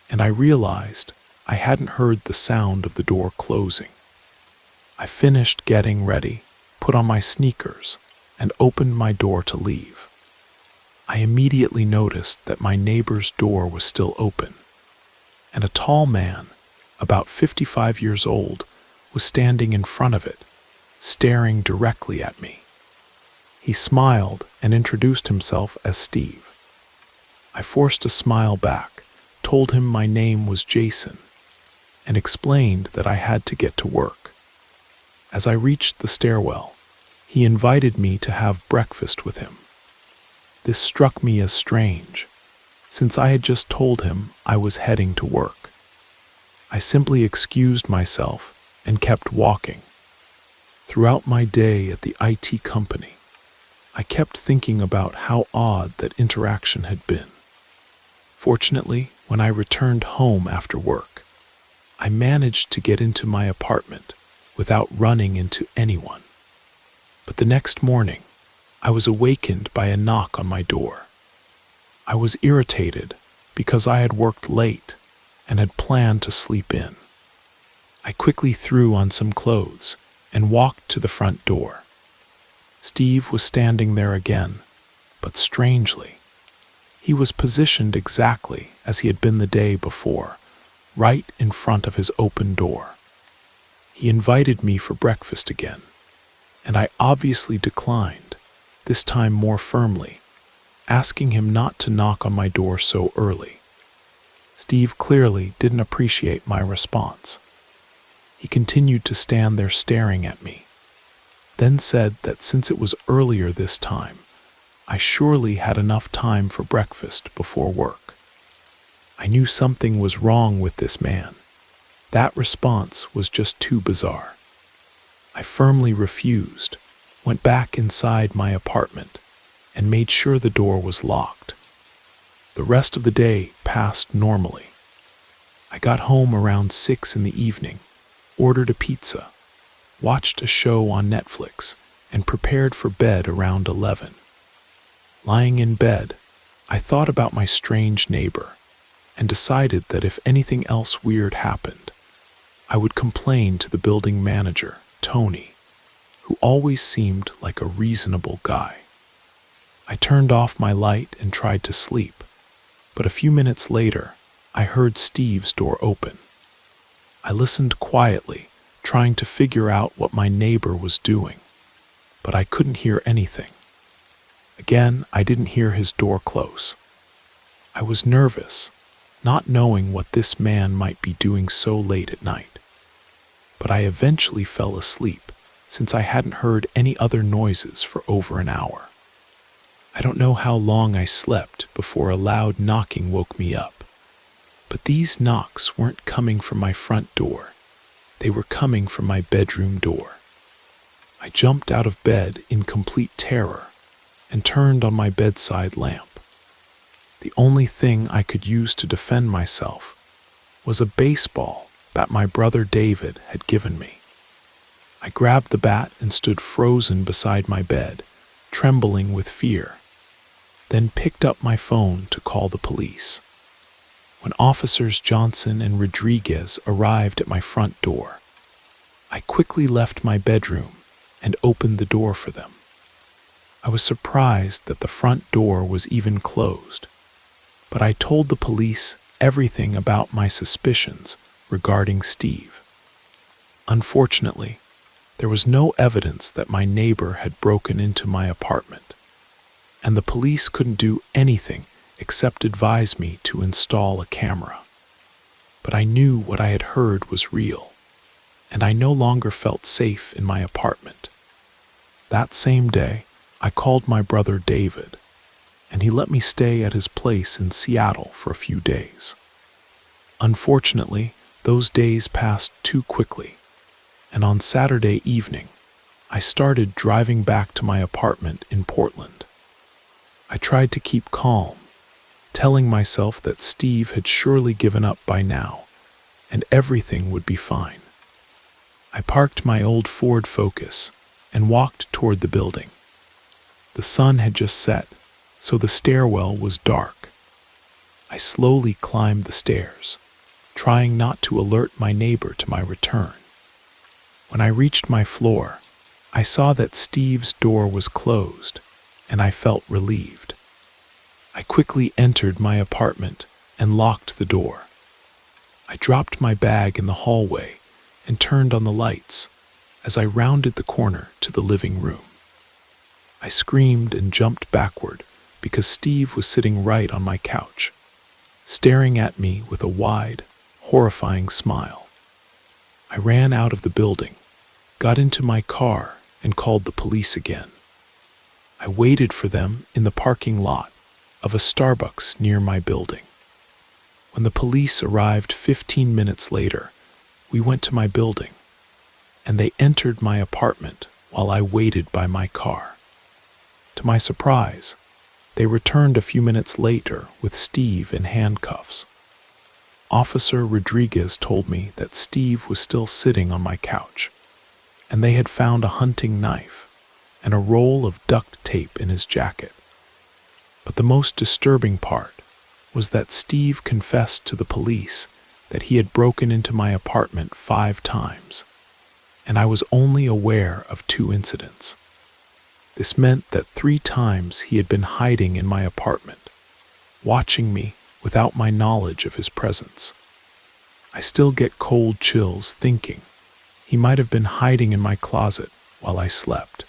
and I realized I hadn't heard the sound of the door closing. I finished getting ready, put on my sneakers, and opened my door to leave. I immediately noticed that my neighbor's door was still open, and a tall man, about 55 years old, was standing in front of it, staring directly at me. He smiled and introduced himself as Steve. I forced a smile back, told him my name was Jason, and explained that I had to get to work. As I reached the stairwell, he invited me to have breakfast with him. This struck me as strange, since I had just told him I was heading to work. I simply excused myself and kept walking. Throughout my day at the IT company, I kept thinking about how odd that interaction had been. Fortunately, when I returned home after work, I managed to get into my apartment without running into anyone. But the next morning, I was awakened by a knock on my door. I was irritated because I had worked late and had planned to sleep in. I quickly threw on some clothes and walked to the front door. Steve was standing there again, but strangely, he was positioned exactly as he had been the day before, right in front of his open door. He invited me for breakfast again, and I obviously declined, this time more firmly, asking him not to knock on my door so early. Steve clearly didn't appreciate my response. He continued to stand there staring at me, then said that since it was earlier this time, I surely had enough time for breakfast before work. I knew something was wrong with this man. That response was just too bizarre. I firmly refused, went back inside my apartment, and made sure the door was locked. The rest of the day passed normally. I got home around 6 in the evening, ordered a pizza, watched a show on Netflix, and prepared for bed around 11. Lying in bed, I thought about my strange neighbor and decided that if anything else weird happened, I would complain to the building manager, Tony, who always seemed like a reasonable guy. I turned off my light and tried to sleep, but a few minutes later, I heard Steve's door open. I listened quietly, trying to figure out what my neighbor was doing, but I couldn't hear anything. Again, I didn't hear his door close. I was nervous, not knowing what this man might be doing so late at night. But I eventually fell asleep, since I hadn't heard any other noises for over an hour. I don't know how long I slept before a loud knocking woke me up. But these knocks weren't coming from my front door. They were coming from my bedroom door. I jumped out of bed in complete terror and turned on my bedside lamp. The only thing I could use to defend myself was a baseball that my brother David had given me. I grabbed the bat and stood frozen beside my bed, trembling with fear, then picked up my phone to call the police. When Officers Johnson and Rodriguez arrived at my front door, I quickly left my bedroom and opened the door for them. I was surprised that the front door was even closed, but I told the police everything about my suspicions regarding Steve. Unfortunately, there was no evidence that my neighbor had broken into my apartment, and the police couldn't do anything except advise me to install a camera. But I knew what I had heard was real, and I no longer felt safe in my apartment. That same day, I called my brother David, and he let me stay at his place in Seattle for a few days. Unfortunately, those days passed too quickly, and on Saturday evening, I started driving back to my apartment in Portland. I tried to keep calm, telling myself that Steve had surely given up by now, and everything would be fine. I parked my old Ford Focus and walked toward the building. The sun had just set, so the stairwell was dark. I slowly climbed the stairs, trying not to alert my neighbor to my return. When I reached my floor, I saw that Steve's door was closed, and I felt relieved. I quickly entered my apartment and locked the door. I dropped my bag in the hallway and turned on the lights as I rounded the corner to the living room. I screamed and jumped backward because Steve was sitting right on my couch, staring at me with a wide, horrifying smile. I ran out of the building, got into my car, and called the police again. I waited for them in the parking lot of a Starbucks near my building. When the police arrived 15 minutes later, we went to my building, and they entered my apartment while I waited by my car. To my surprise, they returned a few minutes later with Steve in handcuffs. Officer Rodriguez told me that Steve was still sitting on my couch, and they had found a hunting knife and a roll of duct tape in his jacket. But the most disturbing part was that Steve confessed to the police that he had broken into my apartment 5 times, and I was only aware of 2 incidents. This meant that 3 times he had been hiding in my apartment, watching me without my knowledge of his presence. I still get cold chills thinking he might have been hiding in my closet while I slept.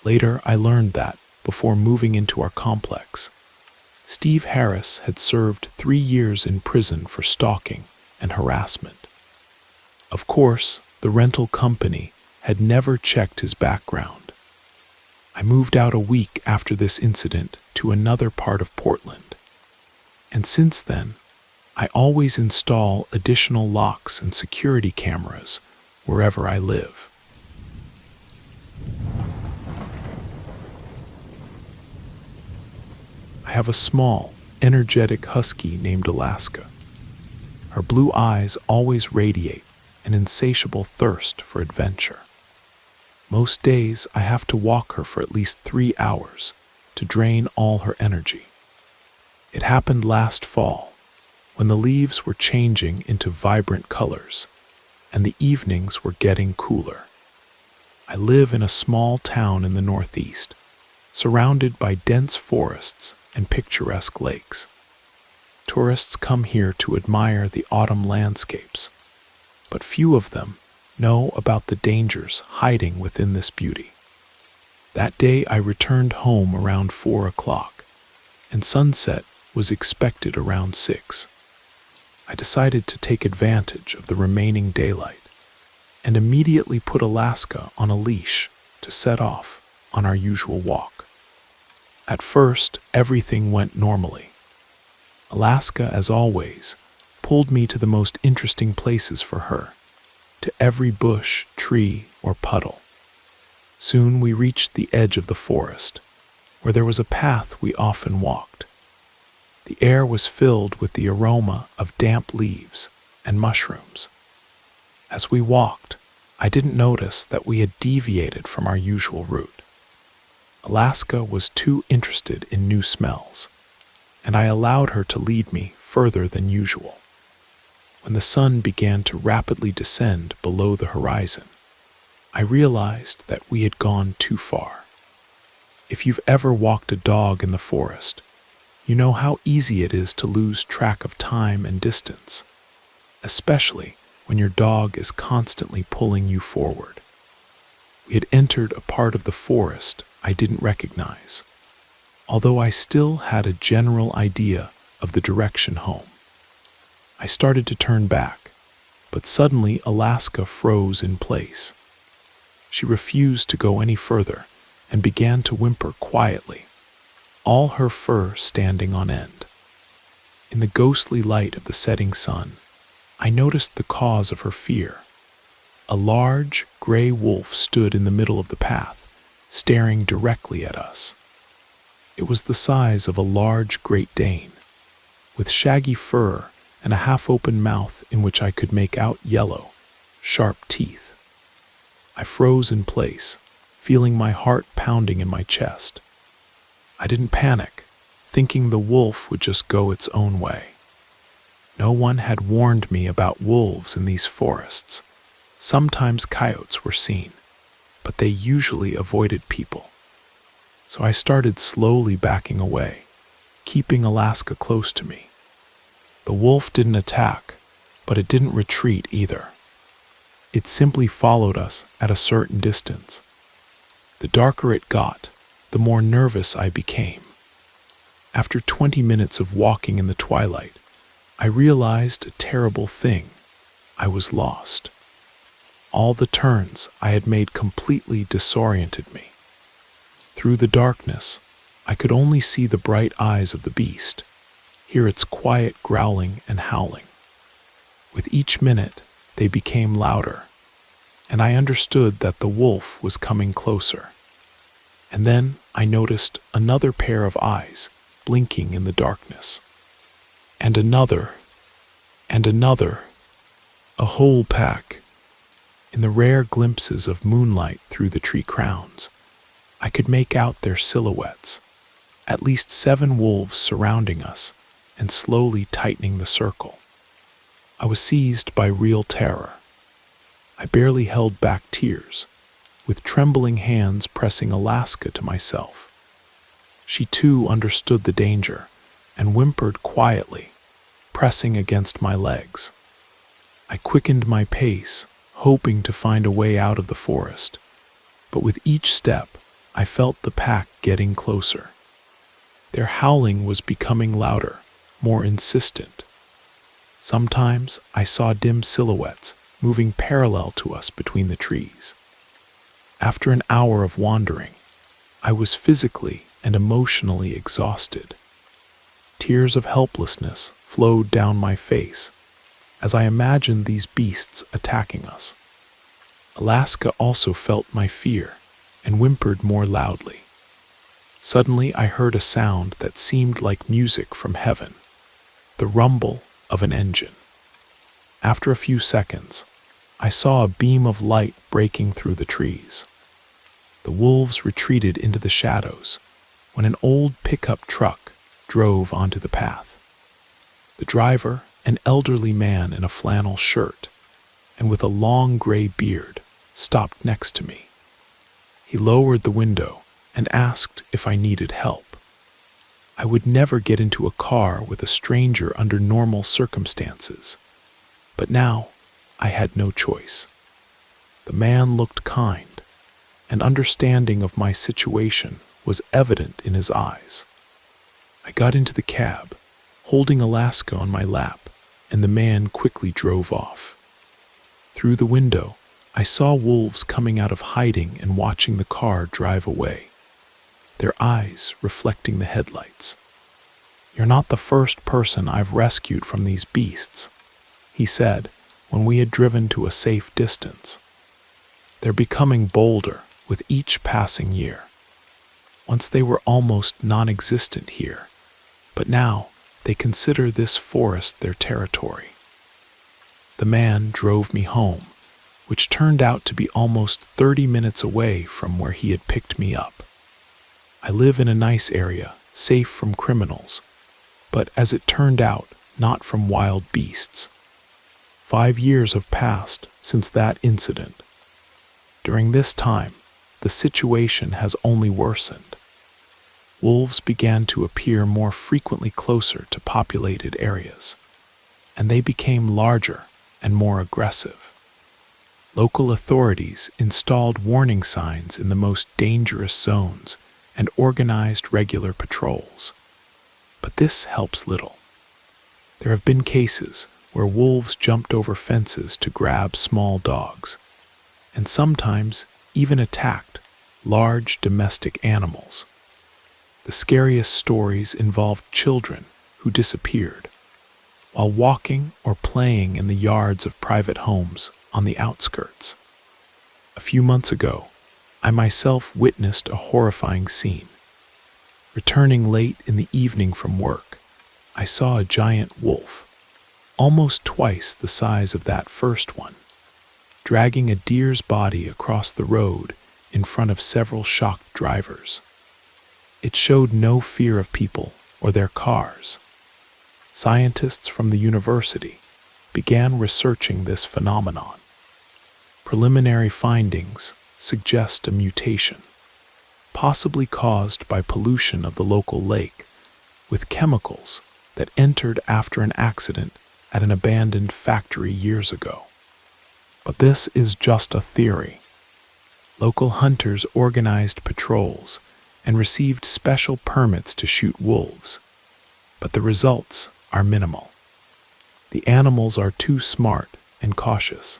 Later, I learned that, before moving into our complex, Steve Harris had served 3 years in prison for stalking and harassment. Of course, the rental company had never checked his background. I moved out a week after this incident to another part of Portland, and since then, I always install additional locks and security cameras wherever I live. I have a small, energetic husky named Alaska. Her blue eyes always radiate an insatiable thirst for adventure. Most days, I have to walk her for at least 3 hours to drain all her energy. It happened last fall, when the leaves were changing into vibrant colors, and the evenings were getting cooler. I live in a small town in the Northeast, surrounded by dense forests and picturesque lakes. Tourists come here to admire the autumn landscapes, but few of them know about the dangers hiding within this beauty. That day I returned home around 4 o'clock, and sunset was expected around 6. I decided to take advantage of the remaining daylight and immediately put Alaska on a leash to set off on our usual walk. At first, everything went normally. Alaska, as always, pulled me to the most interesting places for her, to every bush, tree, or puddle. Soon we reached the edge of the forest, where there was a path we often walked. The air was filled with the aroma of damp leaves and mushrooms. As we walked, I didn't notice that we had deviated from our usual route. Alaska was too interested in new smells, and I allowed her to lead me further than usual. When the sun began to rapidly descend below the horizon, I realized that we had gone too far. If you've ever walked a dog in the forest, you know how easy it is to lose track of time and distance, especially when your dog is constantly pulling you forward. We had entered a part of the forest I didn't recognize, although I still had a general idea of the direction home. I started to turn back, but suddenly Alaska froze in place. She refused to go any further and began to whimper quietly, all her fur standing on end. In the ghostly light of the setting sun, I noticed the cause of her fear. A large, gray wolf stood in the middle of the path, staring directly at us. It was the size of a large Great Dane, with shaggy fur and a half-open mouth in which I could make out yellow, sharp teeth. I froze in place, feeling my heart pounding in my chest. I didn't panic, thinking the wolf would just go its own way. No one had warned me about wolves in these forests. Sometimes coyotes were seen, but they usually avoided people. So I started slowly backing away, keeping Alaska close to me. The wolf didn't attack, but it didn't retreat either. It simply followed us at a certain distance. The darker it got, the more nervous I became. After 20 minutes of walking in the twilight, I realized a terrible thing. I was lost. All the turns I had made completely disoriented me. Through the darkness, I could only see the bright eyes of the beast, hear its quiet growling and howling. With each minute, they became louder, and I understood that the wolf was coming closer. And then I noticed another pair of eyes blinking in the darkness. And another, a whole pack. In the rare glimpses of moonlight through the tree crowns, I could make out their silhouettes, at least 7 wolves surrounding us and slowly tightening the circle. I was seized by real terror. I barely held back tears, with trembling hands pressing Alaska to myself. She too understood the danger and whimpered quietly, pressing against my legs. I quickened my pace, hoping to find a way out of the forest, but with each step, I felt the pack getting closer. Their howling was becoming louder, more insistent. Sometimes I saw dim silhouettes moving parallel to us between the trees. After an hour of wandering, I was physically and emotionally exhausted. Tears of helplessness flowed down my face as I imagined these beasts attacking us. Alaska also felt my fear and whimpered more loudly. Suddenly I heard a sound that seemed like music from heaven, the rumble of an engine. After a few seconds, I saw a beam of light breaking through the trees. The wolves retreated into the shadows when an old pickup truck drove onto the path. The driver, an elderly man in a flannel shirt and with a long gray beard, stopped next to me. He lowered the window and asked if I needed help. I would never get into a car with a stranger under normal circumstances, but now I had no choice. The man looked kind, and understanding of my situation was evident in his eyes. I got into the cab, holding Alaska on my lap, and the man quickly drove off. Through the window, I saw wolves coming out of hiding and watching the car drive away, their eyes reflecting the headlights. "You're not the first person I've rescued from these beasts," he said when we had driven to a safe distance. "They're becoming bolder with each passing year. Once they were almost non-existent here, but now they consider this forest their territory." The man drove me home, which turned out to be almost 30 minutes away from where he had picked me up. I live in a nice area, safe from criminals, but as it turned out, not from wild beasts. 5 years have passed since that incident. During this time, the situation has only worsened. Wolves began to appear more frequently closer to populated areas, and they became larger and more aggressive. Local authorities installed warning signs in the most dangerous zones and organized regular patrols. But this helps little. There have been cases where wolves jumped over fences to grab small dogs, and sometimes even attacked large domestic animals. The scariest stories involved children who disappeared while walking or playing in the yards of private homes on the outskirts. A few months ago, I myself witnessed a horrifying scene. Returning late in the evening from work, I saw a giant wolf, almost twice the size of that first one, dragging a deer's body across the road in front of several shocked drivers. It showed no fear of people or their cars. Scientists from the university began researching this phenomenon. Preliminary findings suggest a mutation, possibly caused by pollution of the local lake with chemicals that entered after an accident at an abandoned factory years ago. But this is just a theory. Local hunters organized patrols and received special permits to shoot wolves, but the results are minimal. The animals are too smart and cautious.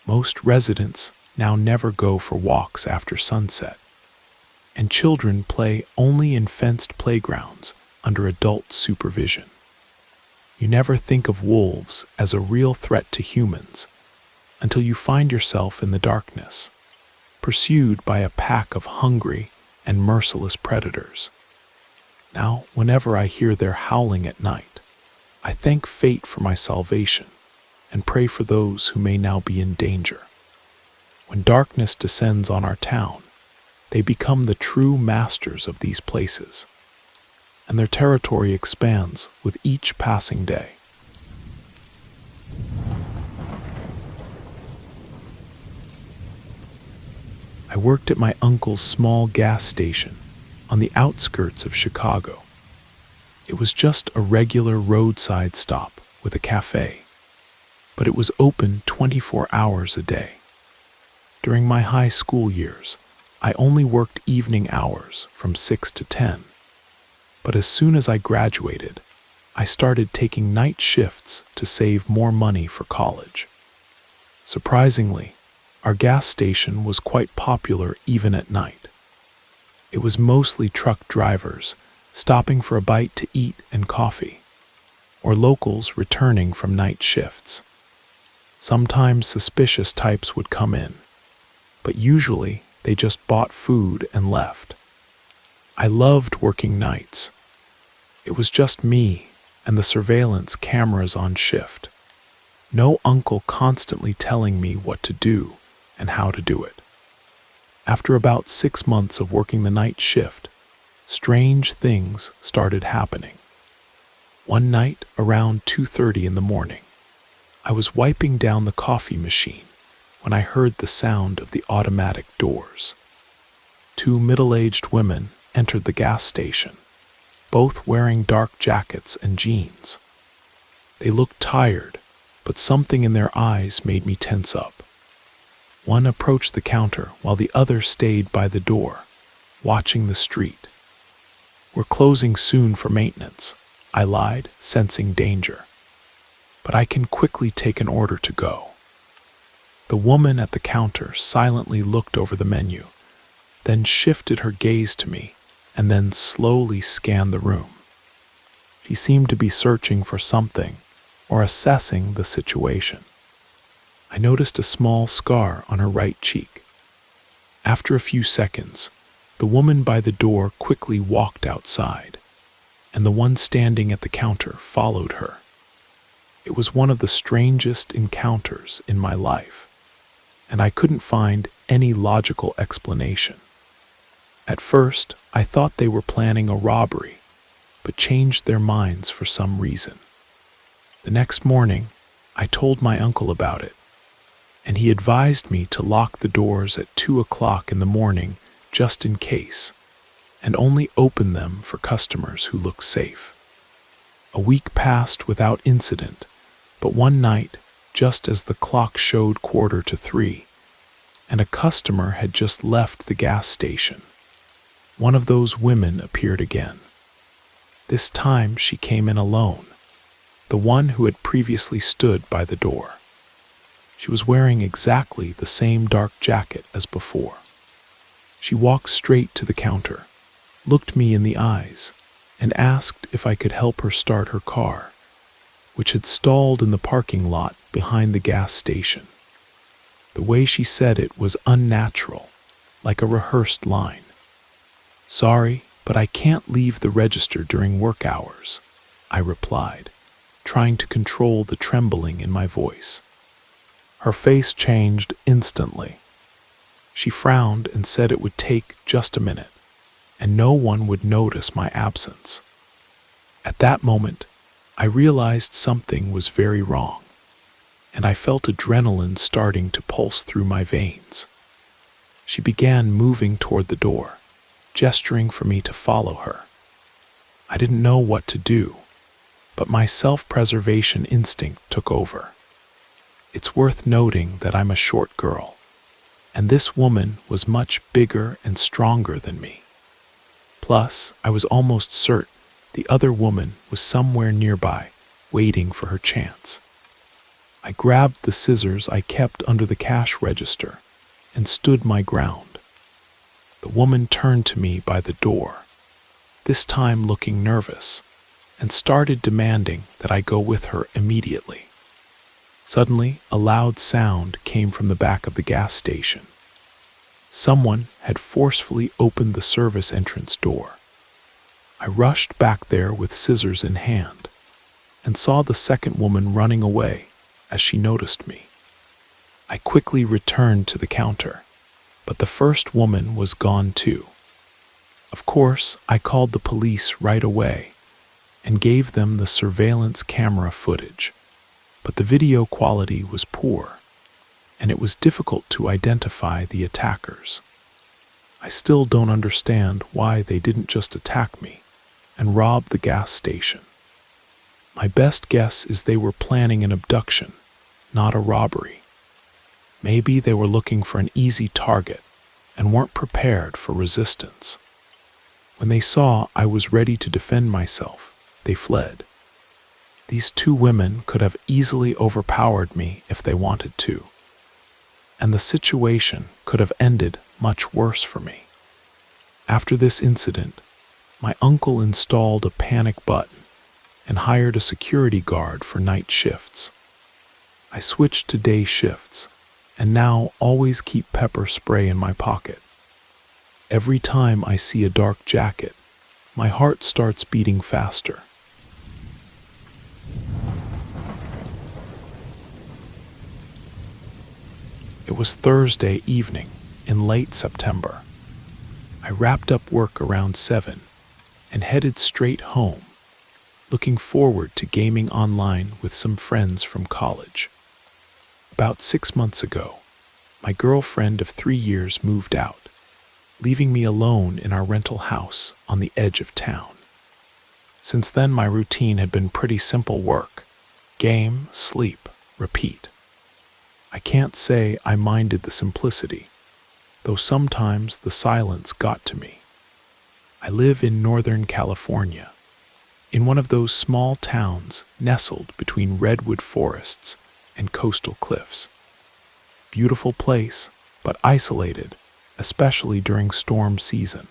Most residents now never go for walks after sunset. and children play only in fenced playgrounds under adult supervision. You never think of wolves as a real threat to humans until you find yourself in the darkness, pursued by a pack of hungry and merciless predators. Now, whenever I hear their howling at night, I thank fate for my salvation and pray for those who may now be in danger. When darkness descends on our town, they become the true masters of these places, and their territory expands with each passing day. I worked at my uncle's small gas station on the outskirts of Chicago. It was just a regular roadside stop with a cafe, but it was open 24 hours a day. During my high school years, I only worked evening hours from 6 to 10, but as soon as I graduated, I started taking night shifts to save more money for college. Surprisingly, our gas station was quite popular even at night. It was mostly truck drivers stopping for a bite to eat and coffee, or locals returning from night shifts. Sometimes suspicious types would come in, but usually they just bought food and left. I loved working nights. It was just me and the surveillance cameras on shift. No uncle constantly telling me what to do and how to do it. After about 6 months of working the night shift, strange things started happening. One night around 2:30 in the morning, I was wiping down the coffee machine when I heard the sound of the automatic doors. 2 middle-aged women entered the gas station, both wearing dark jackets and jeans. They looked tired, but something in their eyes made me tense up. One approached the counter while the other stayed by the door, watching the street. "We're closing soon for maintenance," I lied, sensing danger. "But I can quickly take an order to go." The woman at the counter silently looked over the menu, then shifted her gaze to me, and then slowly scanned the room. She seemed to be searching for something or assessing the situation. I noticed a small scar on her right cheek. After a few seconds, the woman by the door quickly walked outside, and the one standing at the counter followed her. It was one of the strangest encounters in my life, and I couldn't find any logical explanation. At first, I thought they were planning a robbery, but changed their minds for some reason. The next morning, I told my uncle about it, and he advised me to lock the doors at 2 o'clock in the morning just in case, and only open them for customers who looked safe. A week passed without incident, but one night, just as the clock showed 2:45, and a customer had just left the gas station, one of those women appeared again. This time she came in alone, the one who had previously stood by the door. She was wearing exactly the same dark jacket as before. She walked straight to the counter, looked me in the eyes, and asked if I could help her start her car, which had stalled in the parking lot behind the gas station. The way she said it was unnatural, like a rehearsed line. "Sorry, but I can't leave the register during work hours," I replied, trying to control the trembling in my voice. Her face changed instantly. She frowned and said it would take just a minute, and no one would notice my absence. At that moment, I realized something was very wrong, and I felt adrenaline starting to pulse through my veins. She began moving toward the door, gesturing for me to follow her. I didn't know what to do, but my self-preservation instinct took over. It's worth noting that I'm a short girl, and this woman was much bigger and stronger than me. Plus, I was almost certain the other woman was somewhere nearby, waiting for her chance. I grabbed the scissors I kept under the cash register and stood my ground. The woman turned to me by the door, this time looking nervous, and started demanding that I go with her immediately. Suddenly, a loud sound came from the back of the gas station. Someone had forcefully opened the service entrance door. I rushed back there with scissors in hand and saw the second woman running away as she noticed me. I quickly returned to the counter, but the first woman was gone too. Of course, I called the police right away and gave them the surveillance camera footage, but the video quality was poor, and it was difficult to identify the attackers. I still don't understand why they didn't just attack me and rob the gas station. My best guess is they were planning an abduction, not a robbery. Maybe they were looking for an easy target and weren't prepared for resistance. When they saw I was ready to defend myself, they fled. These two women could have easily overpowered me if they wanted to, and the situation could have ended much worse for me. After this incident, my uncle installed a panic button and hired a security guard for night shifts. I switched to day shifts and now always keep pepper spray in my pocket. Every time I see a dark jacket, my heart starts beating faster. It was Thursday evening in late September. I wrapped up work around 7 and headed straight home, looking forward to gaming online with some friends from college. About 6 months ago, my girlfriend of 3 years moved out, leaving me alone in our rental house on the edge of town. Since then, my routine had been pretty simple work: game, sleep, repeat. I can't say I minded the simplicity, though sometimes the silence got to me. I live in Northern California, in one of those small towns nestled between redwood forests and coastal cliffs. Beautiful place, but isolated, especially during storm season.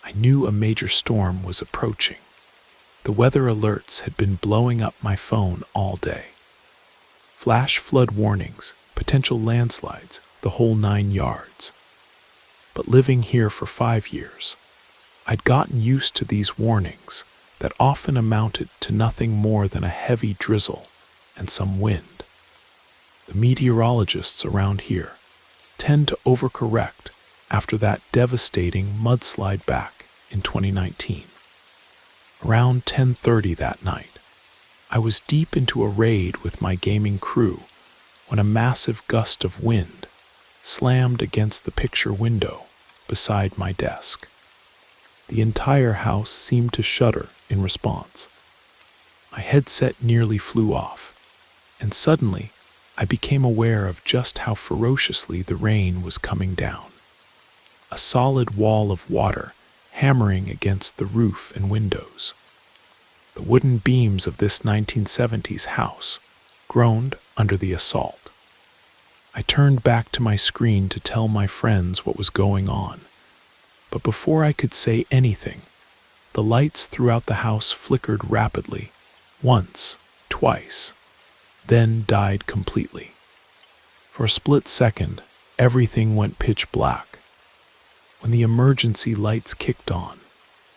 I knew a major storm was approaching. The weather alerts had been blowing up my phone all day. Flash flood warnings, potential landslides, the whole 9 yards. But living here for 5 years, I'd gotten used to these warnings that often amounted to nothing more than a heavy drizzle and some wind. The meteorologists around here tend to overcorrect after that devastating mudslide back in 2019. Around 10:30 that night, I was deep into a raid with my gaming crew when a massive gust of wind slammed against the picture window beside my desk. The entire house seemed to shudder in response. My headset nearly flew off, and suddenly I became aware of just how ferociously the rain was coming down. A solid wall of water hammering against the roof and windows. The wooden beams of this 1970s house groaned under the assault. I turned back to my screen to tell my friends what was going on, but before I could say anything, the lights throughout the house flickered rapidly, once, twice, then died completely. For a split second, everything went pitch black. When the emergency lights kicked on,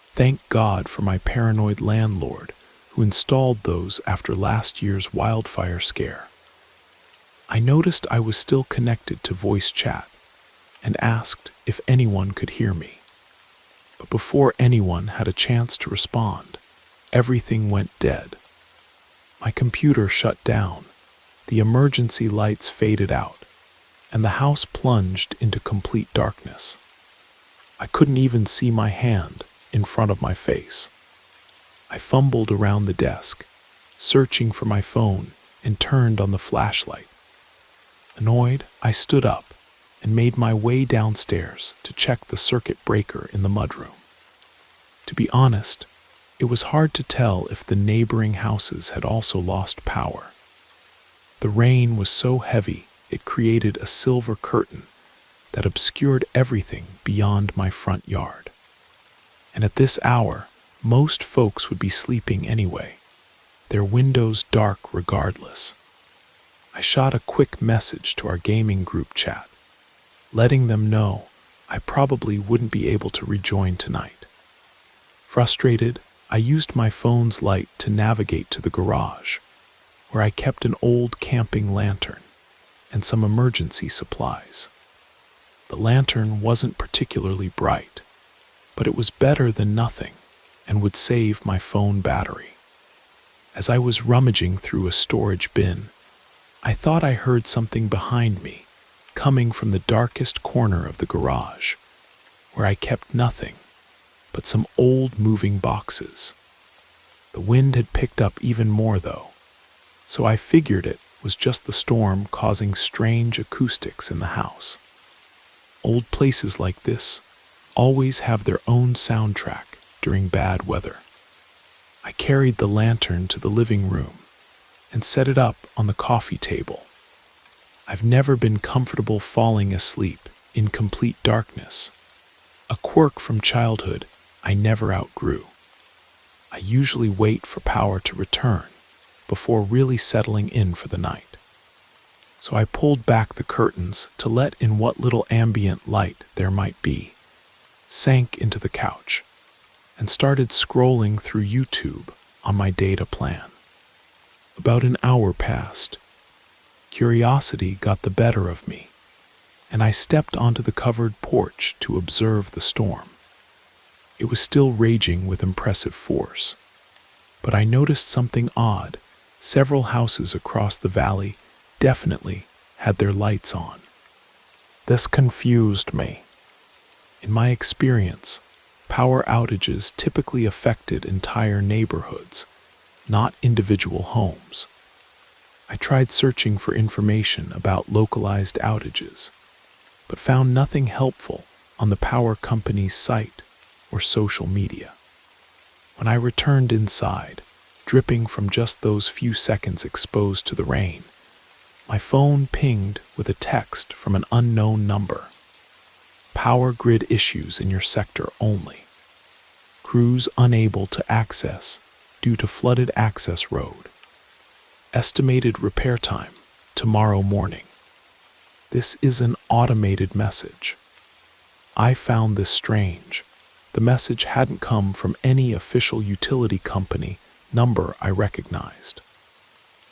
thank God for my paranoid landlord who installed those after last year's wildfire scare. I noticed I was still connected to voice chat and asked if anyone could hear me. But before anyone had a chance to respond, everything went dead. My computer shut down, the emergency lights faded out, and the house plunged into complete darkness. I couldn't even see my hand in front of my face. I fumbled around the desk, searching for my phone, and turned on the flashlight. Annoyed, I stood up and made my way downstairs to check the circuit breaker in the mudroom. To be honest, it was hard to tell if the neighboring houses had also lost power. The rain was so heavy it created a silver curtain that obscured everything beyond my front yard. And at this hour, most folks would be sleeping anyway, their windows dark regardless. I shot a quick message to our gaming group chat, letting them know I probably wouldn't be able to rejoin tonight. Frustrated, I used my phone's light to navigate to the garage, where I kept an old camping lantern and some emergency supplies. The lantern wasn't particularly bright, but it was better than nothing and would save my phone battery. As I was rummaging through a storage bin, I thought I heard something behind me coming from the darkest corner of the garage, where I kept nothing but some old moving boxes. The wind had picked up even more though, so I figured it was just the storm causing strange acoustics in the house. Old places like this always have their own soundtrack during bad weather. I carried the lantern to the living room and set it up on the coffee table. I've never been comfortable falling asleep in complete darkness, a quirk from childhood I never outgrew. I usually wait for power to return before really settling in for the night. So I pulled back the curtains to let in what little ambient light there might be, sank into the couch, and started scrolling through YouTube on my data plan. About an hour passed. Curiosity got the better of me, and I stepped onto the covered porch to observe the storm. It was still raging with impressive force, but I noticed something odd. Several houses across the valley definitely had their lights on. This confused me. In my experience, power outages typically affected entire neighborhoods, not individual homes. I tried searching for information about localized outages, but found nothing helpful on the power company's site or social media. When I returned inside, dripping from just those few seconds exposed to the rain, my phone pinged with a text from an unknown number. Power grid issues in your sector only. Crews unable to access due to flooded access road. Estimated repair time tomorrow morning. This is an automated message. I found this strange. The message hadn't come from any official utility company number I recognized.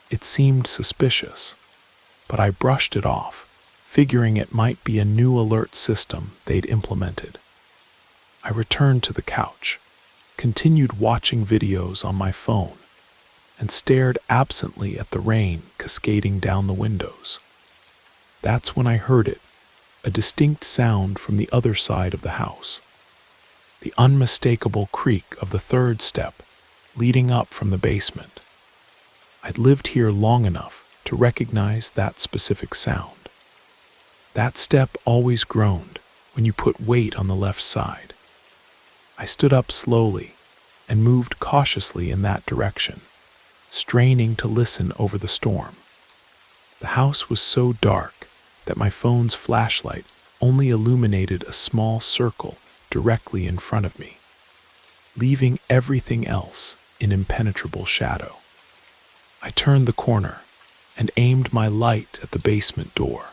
It seemed suspicious, but I brushed it off, figuring it might be a new alert system they'd implemented. I returned to the couch, continued watching videos on my phone, and stared absently at the rain cascading down the windows. That's when I heard it, a distinct sound from the other side of the house. The unmistakable creak of the third step leading up from the basement. I'd lived here long enough to recognize that specific sound. That step always groaned when you put weight on the left side. I stood up slowly and moved cautiously in that direction, straining to listen over the storm. The house was so dark that my phone's flashlight only illuminated a small circle directly in front of me, leaving everything else in impenetrable shadow. I turned the corner and aimed my light at the basement door.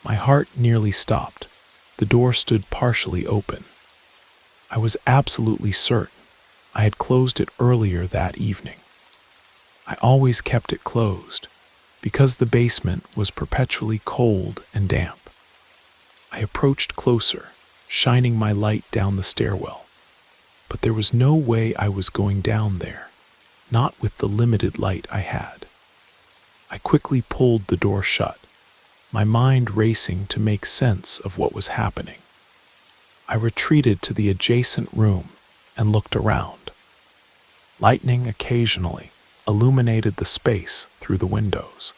My heart nearly stopped. The door stood partially open. I was absolutely certain I had closed it earlier that evening. I always kept it closed because the basement was perpetually cold and damp. I approached closer, shining my light down the stairwell. But there was no way I was going down there, not with the limited light I had. I quickly pulled the door shut, my mind racing to make sense of what was happening. I retreated to the adjacent room and looked around. Lightning occasionally illuminated the space through the windows.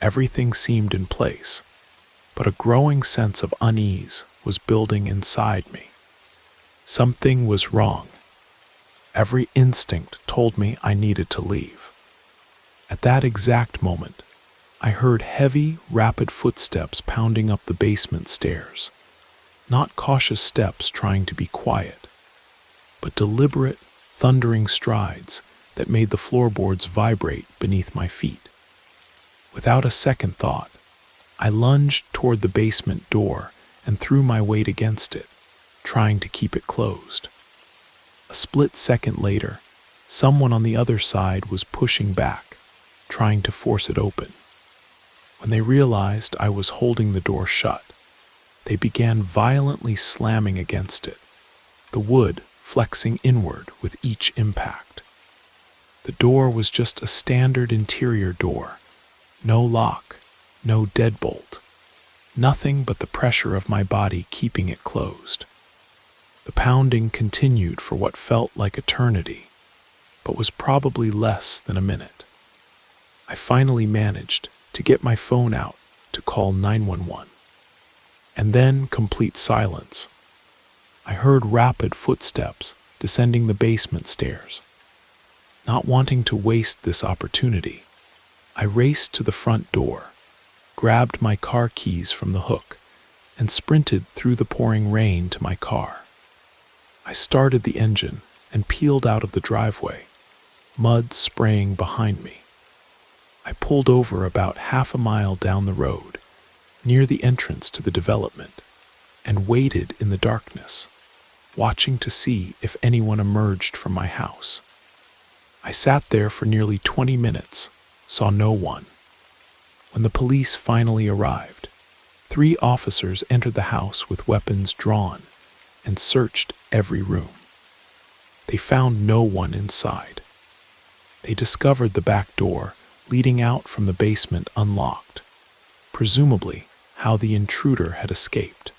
Everything seemed in place, but a growing sense of unease was building inside me. Something was wrong. Every instinct told me I needed to leave. At that exact moment, I heard heavy, rapid footsteps pounding up the basement stairs. Not cautious steps trying to be quiet, but deliberate, thundering strides that made the floorboards vibrate beneath my feet. Without a second thought, I lunged toward the basement door and threw my weight against it, trying to keep it closed. A split second later, someone on the other side was pushing back, trying to force it open. When they realized I was holding the door shut, they began violently slamming against it, the wood flexing inward with each impact. The door was just a standard interior door, no lock, no deadbolt, nothing but the pressure of my body keeping it closed. The pounding continued for what felt like eternity, but was probably less than a minute. I finally managed to get my phone out to call 911. And then complete silence. I heard rapid footsteps descending the basement stairs. Not wanting to waste this opportunity, I raced to the front door, grabbed my car keys from the hook, and sprinted through the pouring rain to my car. I started the engine and peeled out of the driveway, mud spraying behind me. I pulled over about half a mile down the road, near the entrance to the development, and waited in the darkness, watching to see if anyone emerged from my house. I sat there for nearly 20 minutes, saw no one. When the police finally arrived, 3 officers entered the house with weapons drawn and searched every room. They found no one inside. They discovered the back door leading out from the basement unlocked, presumably how the intruder had escaped.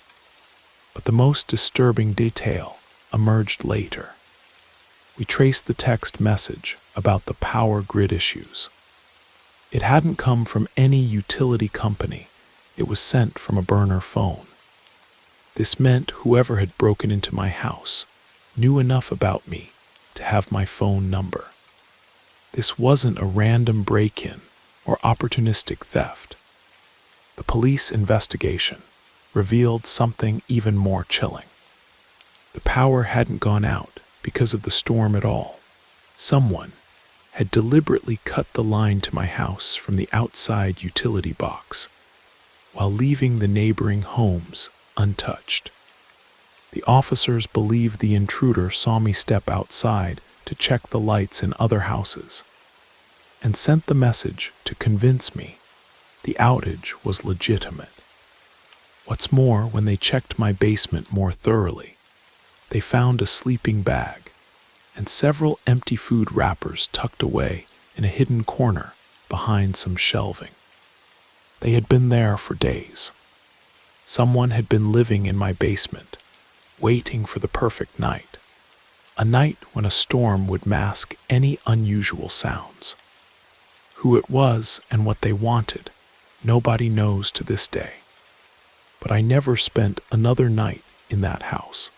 But the most disturbing detail emerged later. We traced the text message about the power grid issues. It hadn't come from any utility company. It was sent from a burner phone. This meant whoever had broken into my house knew enough about me to have my phone number. This wasn't a random break-in or opportunistic theft. The police investigation revealed something even more chilling. The power hadn't gone out because of the storm at all. Someone had deliberately cut the line to my house from the outside utility box, while leaving the neighboring homes untouched. The officers believed the intruder saw me step outside to check the lights in other houses, and sent the message to convince me the outage was legitimate. What's more, when they checked my basement more thoroughly, they found a sleeping bag and several empty food wrappers tucked away in a hidden corner behind some shelving. They had been there for days. Someone had been living in my basement, waiting for the perfect night, a night when a storm would mask any unusual sounds. Who it was and what they wanted, nobody knows to this day. But I never spent another night in that house.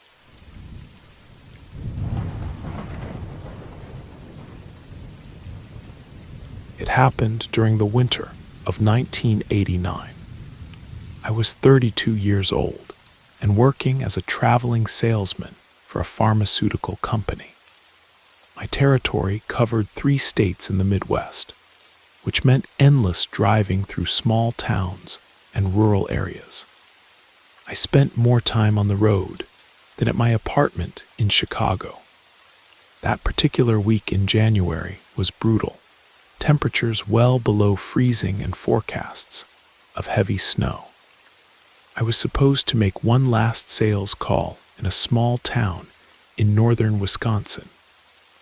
It happened during the winter of 1989. I was 32 years old and working as a traveling salesman for a pharmaceutical company. My territory covered 3 states in the Midwest, which meant endless driving through small towns and rural areas. I spent more time on the road than at my apartment in Chicago. That particular week in January was brutal. Temperatures well below freezing and forecasts of heavy snow. I was supposed to make one last sales call in a small town in northern Wisconsin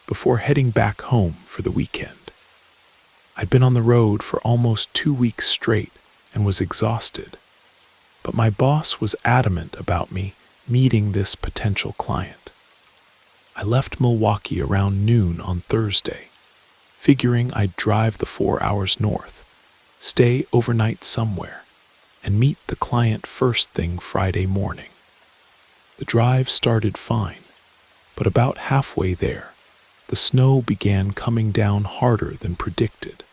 before heading back home for the weekend. I'd been on the road for almost 2 weeks straight and was exhausted, but my boss was adamant about me meeting this potential client. I left Milwaukee around noon on Thursday, figuring I'd drive the 4 hours north, stay overnight somewhere, and meet the client first thing Friday morning. The drive started fine, but about halfway there, the snow began coming down harder than predicted.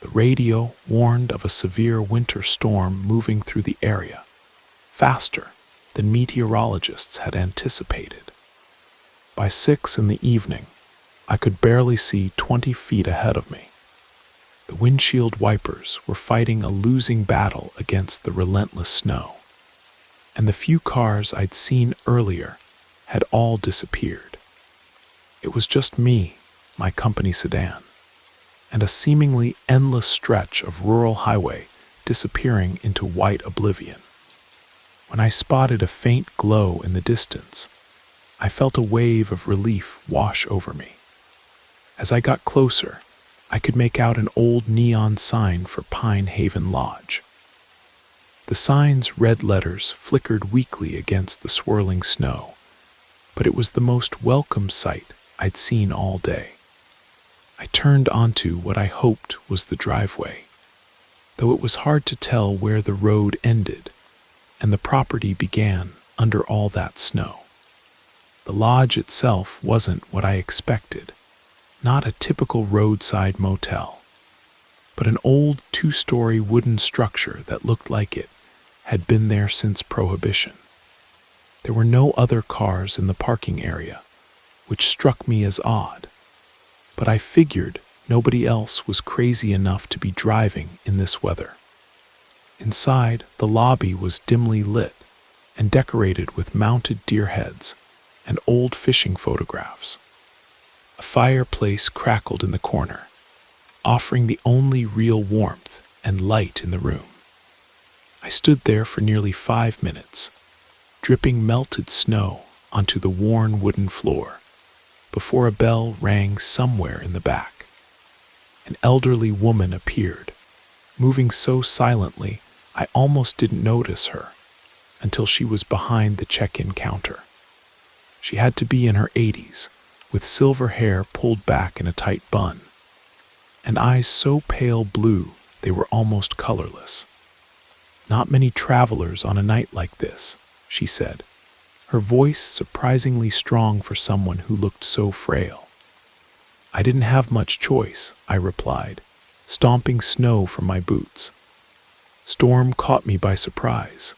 The radio warned of a severe winter storm moving through the area, faster than meteorologists had anticipated. By 6 in the evening, I could barely see 20 feet ahead of me. The windshield wipers were fighting a losing battle against the relentless snow, and the few cars I'd seen earlier had all disappeared. It was just me, my company sedan, and a seemingly endless stretch of rural highway disappearing into white oblivion. When I spotted a faint glow in the distance, I felt a wave of relief wash over me. As I got closer, I could make out an old neon sign for Pine Haven Lodge. The sign's red letters flickered weakly against the swirling snow, but it was the most welcome sight I'd seen all day. I turned onto what I hoped was the driveway, though it was hard to tell where the road ended and the property began under all that snow. The lodge itself wasn't what I expected, not a typical roadside motel, but an old 2-story wooden structure that looked like it had been there since Prohibition. There were no other cars in the parking area, which struck me as odd, but I figured nobody else was crazy enough to be driving in this weather. Inside, the lobby was dimly lit and decorated with mounted deer heads and old fishing photographs. A fireplace crackled in the corner, offering the only real warmth and light in the room. I stood there for nearly 5 minutes, dripping melted snow onto the worn wooden floor, before a bell rang somewhere in the back. An elderly woman appeared, moving so silently I almost didn't notice her until she was behind the check-in counter. She had to be in her 80s, with silver hair pulled back in a tight bun, and eyes so pale blue they were almost colorless. "Not many travelers on a night like this," she said, her voice surprisingly strong for someone who looked so frail. "I didn't have much choice," I replied, stomping snow from my boots. "Storm caught me by surprise."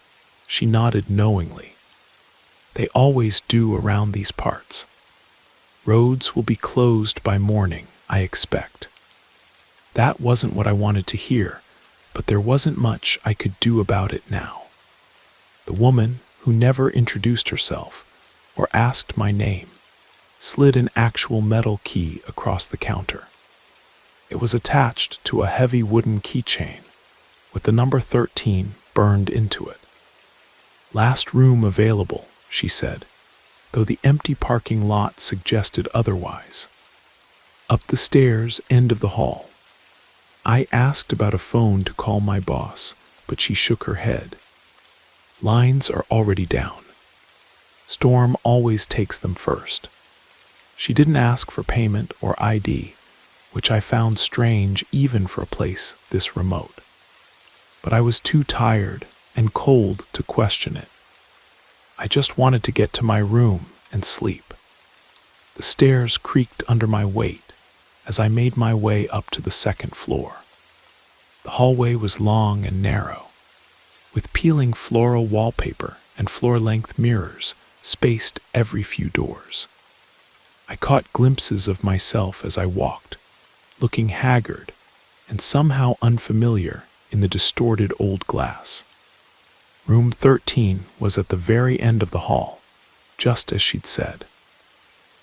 She nodded knowingly. "They always do around these parts. Roads will be closed by morning, I expect." That wasn't what I wanted to hear, but there wasn't much I could do about it now. The woman, who never introduced herself or asked my name, slid an actual metal key across the counter. It was attached to a heavy wooden keychain with the number 13 burned into it. "Last room available," she said, though the empty parking lot suggested otherwise. Up the stairs, end of the hall. I asked about a phone to call my boss, but she shook her head. "Lines are already down. Storm always takes them first." She didn't ask for payment or ID, which I found strange even for a place this remote. But I was too tired and cold to question it. I just wanted to get to my room and sleep. The stairs creaked under my weight as I made my way up to the second floor. The hallway was long and narrow, with peeling floral wallpaper and floor-length mirrors spaced every few doors. I caught glimpses of myself as I walked, looking haggard and somehow unfamiliar in the distorted old glass. Room 13 was at the very end of the hall, just as she'd said.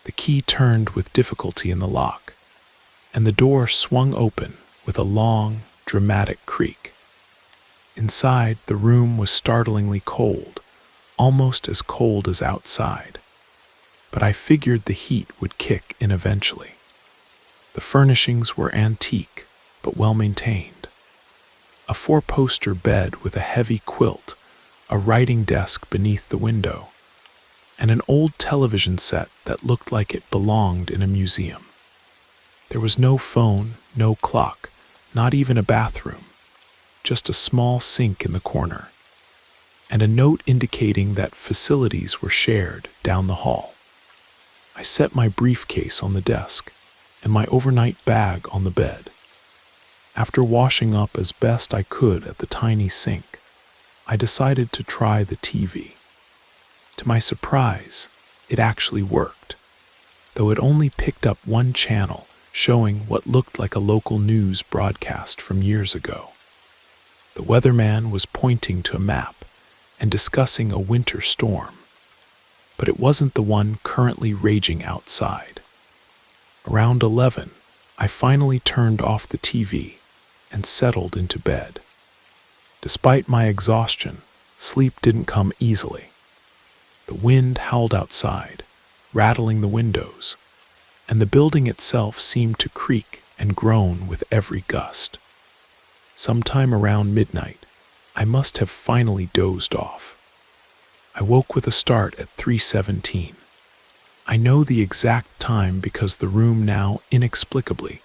The key turned with difficulty in the lock, and the door swung open with a long, dramatic creak. Inside, the room was startlingly cold, almost as cold as outside, but I figured the heat would kick in eventually. The furnishings were antique, but well-maintained. A 4-poster bed with a heavy quilt, a writing desk beneath the window, and an old television set that looked like it belonged in a museum. There was no phone, no clock, not even a bathroom, just a small sink in the corner, and a note indicating that facilities were shared down the hall. I set my briefcase on the desk and my overnight bag on the bed. After washing up as best I could at the tiny sink, I decided to try the TV. To my surprise, it actually worked, though it only picked up one channel showing what looked like a local news broadcast from years ago. The weatherman was pointing to a map and discussing a winter storm, but it wasn't the one currently raging outside. Around 11, I finally turned off the TV and settled into bed. Despite my exhaustion, sleep didn't come easily. The wind howled outside, rattling the windows, and the building itself seemed to creak and groan with every gust. Sometime around midnight, I must have finally dozed off. I woke with a start at 3:17. I know the exact time because the room now inexplicably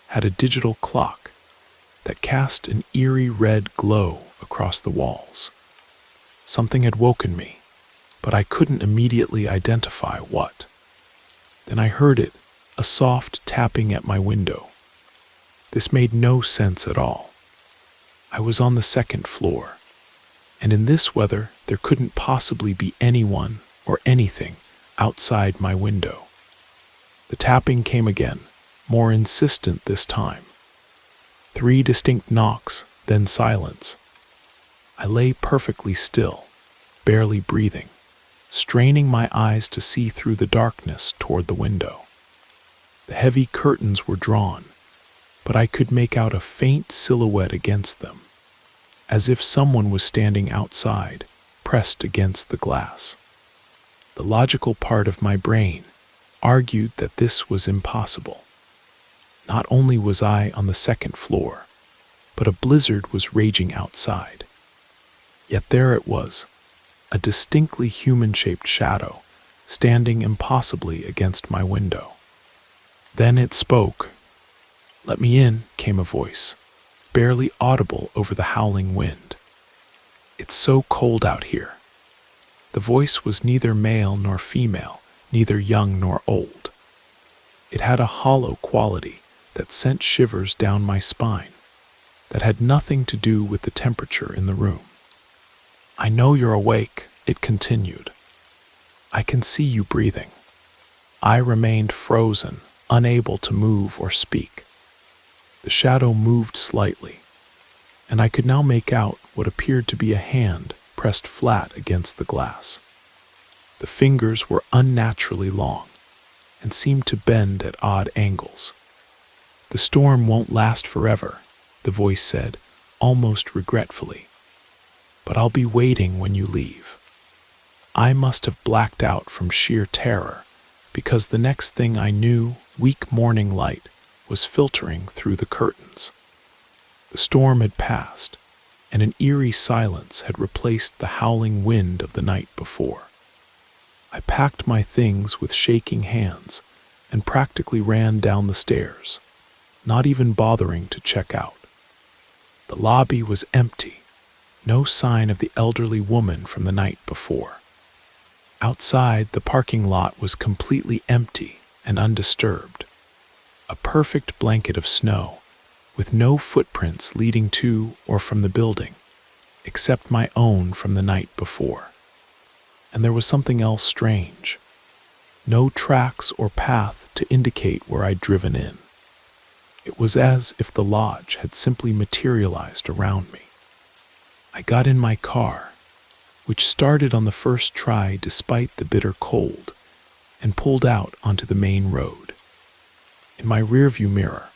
had a digital clock that cast an eerie red glow across the walls. Something had woken me, but I couldn't immediately identify what. Then I heard it, a soft tapping at my window. This made no sense at all. I was on the second floor, and in this weather there couldn't possibly be anyone or anything outside my window. The tapping came again, more insistent this time. 3 distinct knocks, then silence. I lay perfectly still, barely breathing, straining my eyes to see through the darkness toward the window. The heavy curtains were drawn, but I could make out a faint silhouette against them, as if someone was standing outside, pressed against the glass. The logical part of my brain argued that this was impossible. Not only was I on the second floor, but a blizzard was raging outside. Yet there it was, a distinctly human-shaped shadow, standing impossibly against my window. Then it spoke. "Let me in," came a voice, barely audible over the howling wind. "It's so cold out here." The voice was neither male nor female, neither young nor old. It had a hollow quality that sent shivers down my spine, that had nothing to do with the temperature in the room. "I know you're awake," it continued. "I can see you breathing." I remained frozen, unable to move or speak. The shadow moved slightly, and I could now make out what appeared to be a hand pressed flat against the glass. The fingers were unnaturally long and seemed to bend at odd angles. "The storm won't last forever," the voice said, almost regretfully. "But I'll be waiting when you leave." I must have blacked out from sheer terror, because the next thing I knew, weak morning light was filtering through the curtains. The storm had passed, and an eerie silence had replaced the howling wind of the night before. I packed my things with shaking hands and practically ran down the stairs, not even bothering to check out. The lobby was empty, no sign of the elderly woman from the night before. Outside, the parking lot was completely empty and undisturbed. A perfect blanket of snow, with no footprints leading to or from the building, except my own from the night before. And there was something else strange. No tracks or path to indicate where I'd driven in. It was as if the lodge had simply materialized around me. I got in my car, which started on the first try despite the bitter cold, and pulled out onto the main road. In my rearview mirror,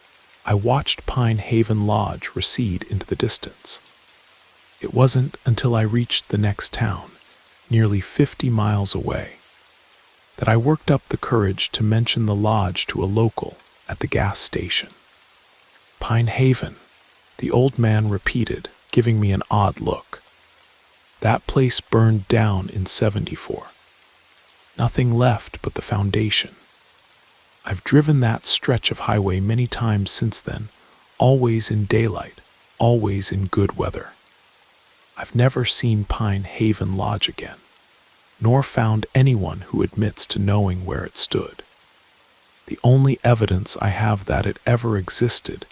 I watched Pine Haven Lodge recede into the distance. It wasn't until I reached the next town, nearly 50 miles away, that I worked up the courage to mention the lodge to a local at the gas station. "Pine Haven," the old man repeated, giving me an odd look. "That place burned down in '74. Nothing left but the foundation. I've driven that stretch of highway many times since then, always in daylight, always in good weather. I've never seen Pine Haven Lodge again, nor found anyone who admits to knowing where it stood. The only evidence I have that it ever existed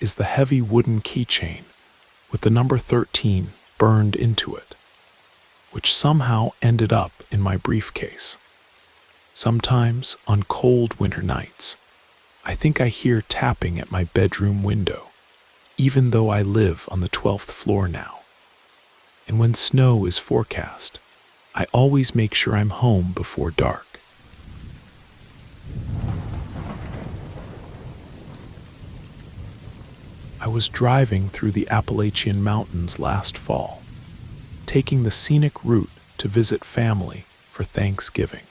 is the heavy wooden keychain with the number 13 burned into it, which somehow ended up in my briefcase. Sometimes, on cold winter nights, I think I hear tapping at my bedroom window, even though I live on the 12th floor now. And when snow is forecast, I always make sure I'm home before dark. I was driving through the Appalachian Mountains last fall, taking the scenic route to visit family for Thanksgiving.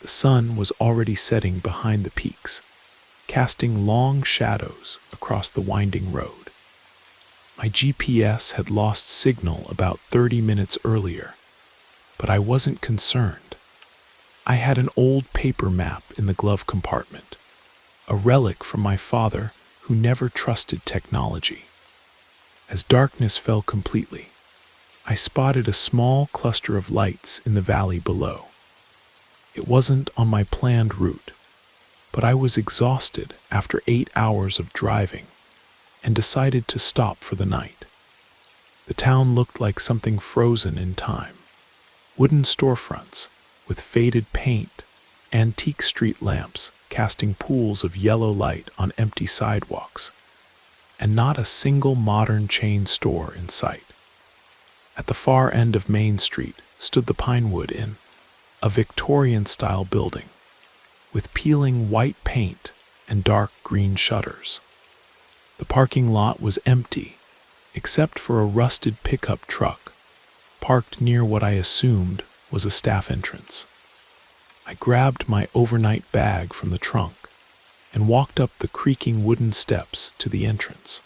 The sun was already setting behind the peaks, casting long shadows across the winding road. My GPS had lost signal about 30 minutes earlier, but I wasn't concerned. I had an old paper map in the glove compartment, a relic from my father who never trusted technology. As darkness fell completely, I spotted a small cluster of lights in the valley below. It wasn't on my planned route, but I was exhausted after 8 hours of driving and decided to stop for the night. The town looked like something frozen in time. Wooden storefronts with faded paint, antique street lamps casting pools of yellow light on empty sidewalks, and not a single modern chain store in sight. At the far end of Main Street stood the Pinewood Inn, a Victorian-style building, with peeling white paint and dark green shutters. The parking lot was empty, except for a rusted pickup truck, parked near what I assumed was a staff entrance. I grabbed my overnight bag from the trunk and walked up the creaking wooden steps to the entrance.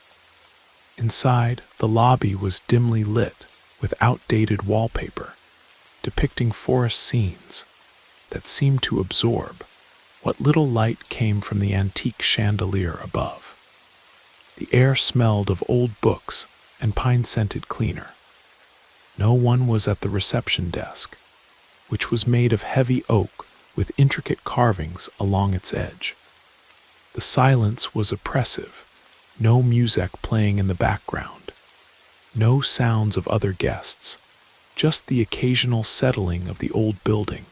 Inside, the lobby was dimly lit with outdated wallpaper, depicting forest scenes that seemed to absorb what little light came from the antique chandelier above. The air smelled of old books and pine-scented cleaner. No one was at the reception desk, which was made of heavy oak with intricate carvings along its edge. The silence was oppressive, no music playing in the background, no sounds of other guests, just the occasional settling of the old building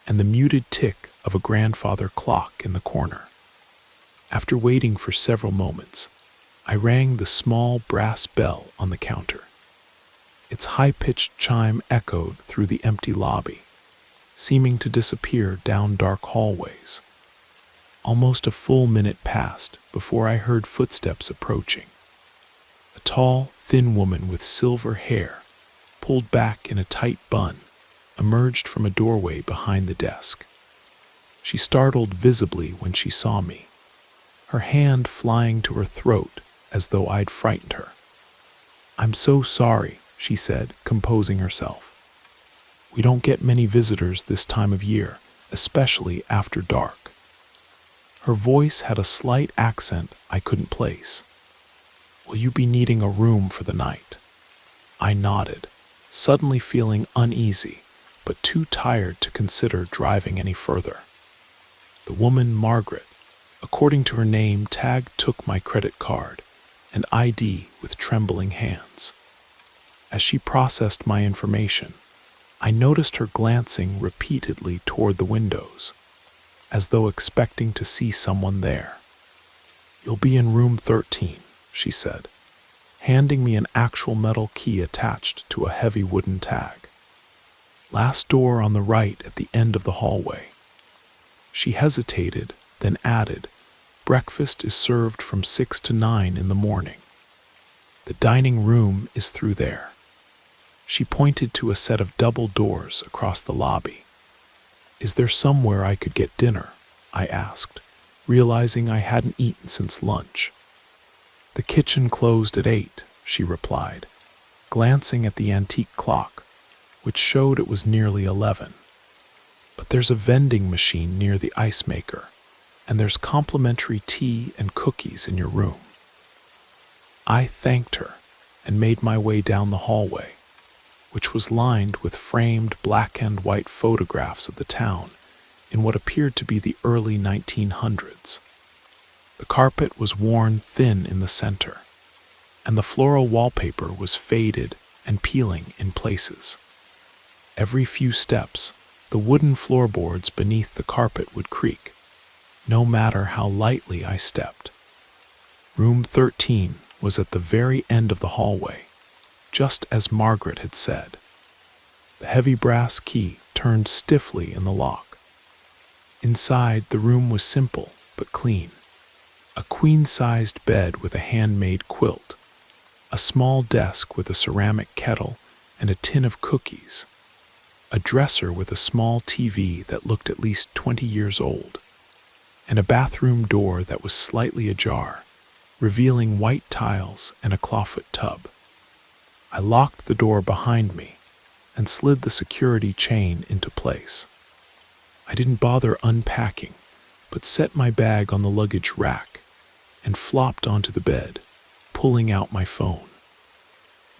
and the muted tick of a grandfather clock in the corner. After waiting for several moments, I rang the small brass bell on the counter. Its high-pitched chime echoed through the empty lobby, seeming to disappear down dark hallways. Almost a full minute passed before I heard footsteps approaching. A tall, thin woman with silver hair, pulled back in a tight bun, emerged from a doorway behind the desk. She startled visibly when she saw me, her hand flying to her throat as though I'd frightened her. "I'm so sorry," she said, composing herself. "We don't get many visitors this time of year, especially after dark." Her voice had a slight accent I couldn't place. "Will you be needing a room for the night?" I nodded, suddenly feeling uneasy, but too tired to consider driving any further. The woman, Margaret, according to her name tag, took my credit card and ID with trembling hands. As she processed my information, I noticed her glancing repeatedly toward the windows, as though expecting to see someone there. "You'll be in room 13, she said, handing me an actual metal key attached to a heavy wooden tag. "Last door on the right at the end of the hallway." She hesitated, then added, "Breakfast is served from 6 to 9 in the morning. The dining room is through there." She pointed to a set of double doors across the lobby. "Is there somewhere I could get dinner?" I asked, realizing I hadn't eaten since lunch. "The kitchen closed at 8, she replied, glancing at the antique clock, which showed it was nearly 11. "But there's a vending machine near the ice maker, and there's complimentary tea and cookies in your room." I thanked her and made my way down the hallway, which was lined with framed black and white photographs of the town in what appeared to be the early 1900s. The carpet was worn thin in the center, and the floral wallpaper was faded and peeling in places. Every few steps, the wooden floorboards beneath the carpet would creak, no matter how lightly I stepped. Room 13 was at the very end of the hallway, just as Margaret had said. The heavy brass key turned stiffly in the lock. Inside, the room was simple but clean. A queen-sized bed with a handmade quilt, a small desk with a ceramic kettle and a tin of cookies, a dresser with a small TV that looked at least 20 years old, and a bathroom door that was slightly ajar, revealing white tiles and a clawfoot tub. I locked the door behind me and slid the security chain into place. I didn't bother unpacking, but set my bag on the luggage rack and flopped onto the bed, pulling out my phone.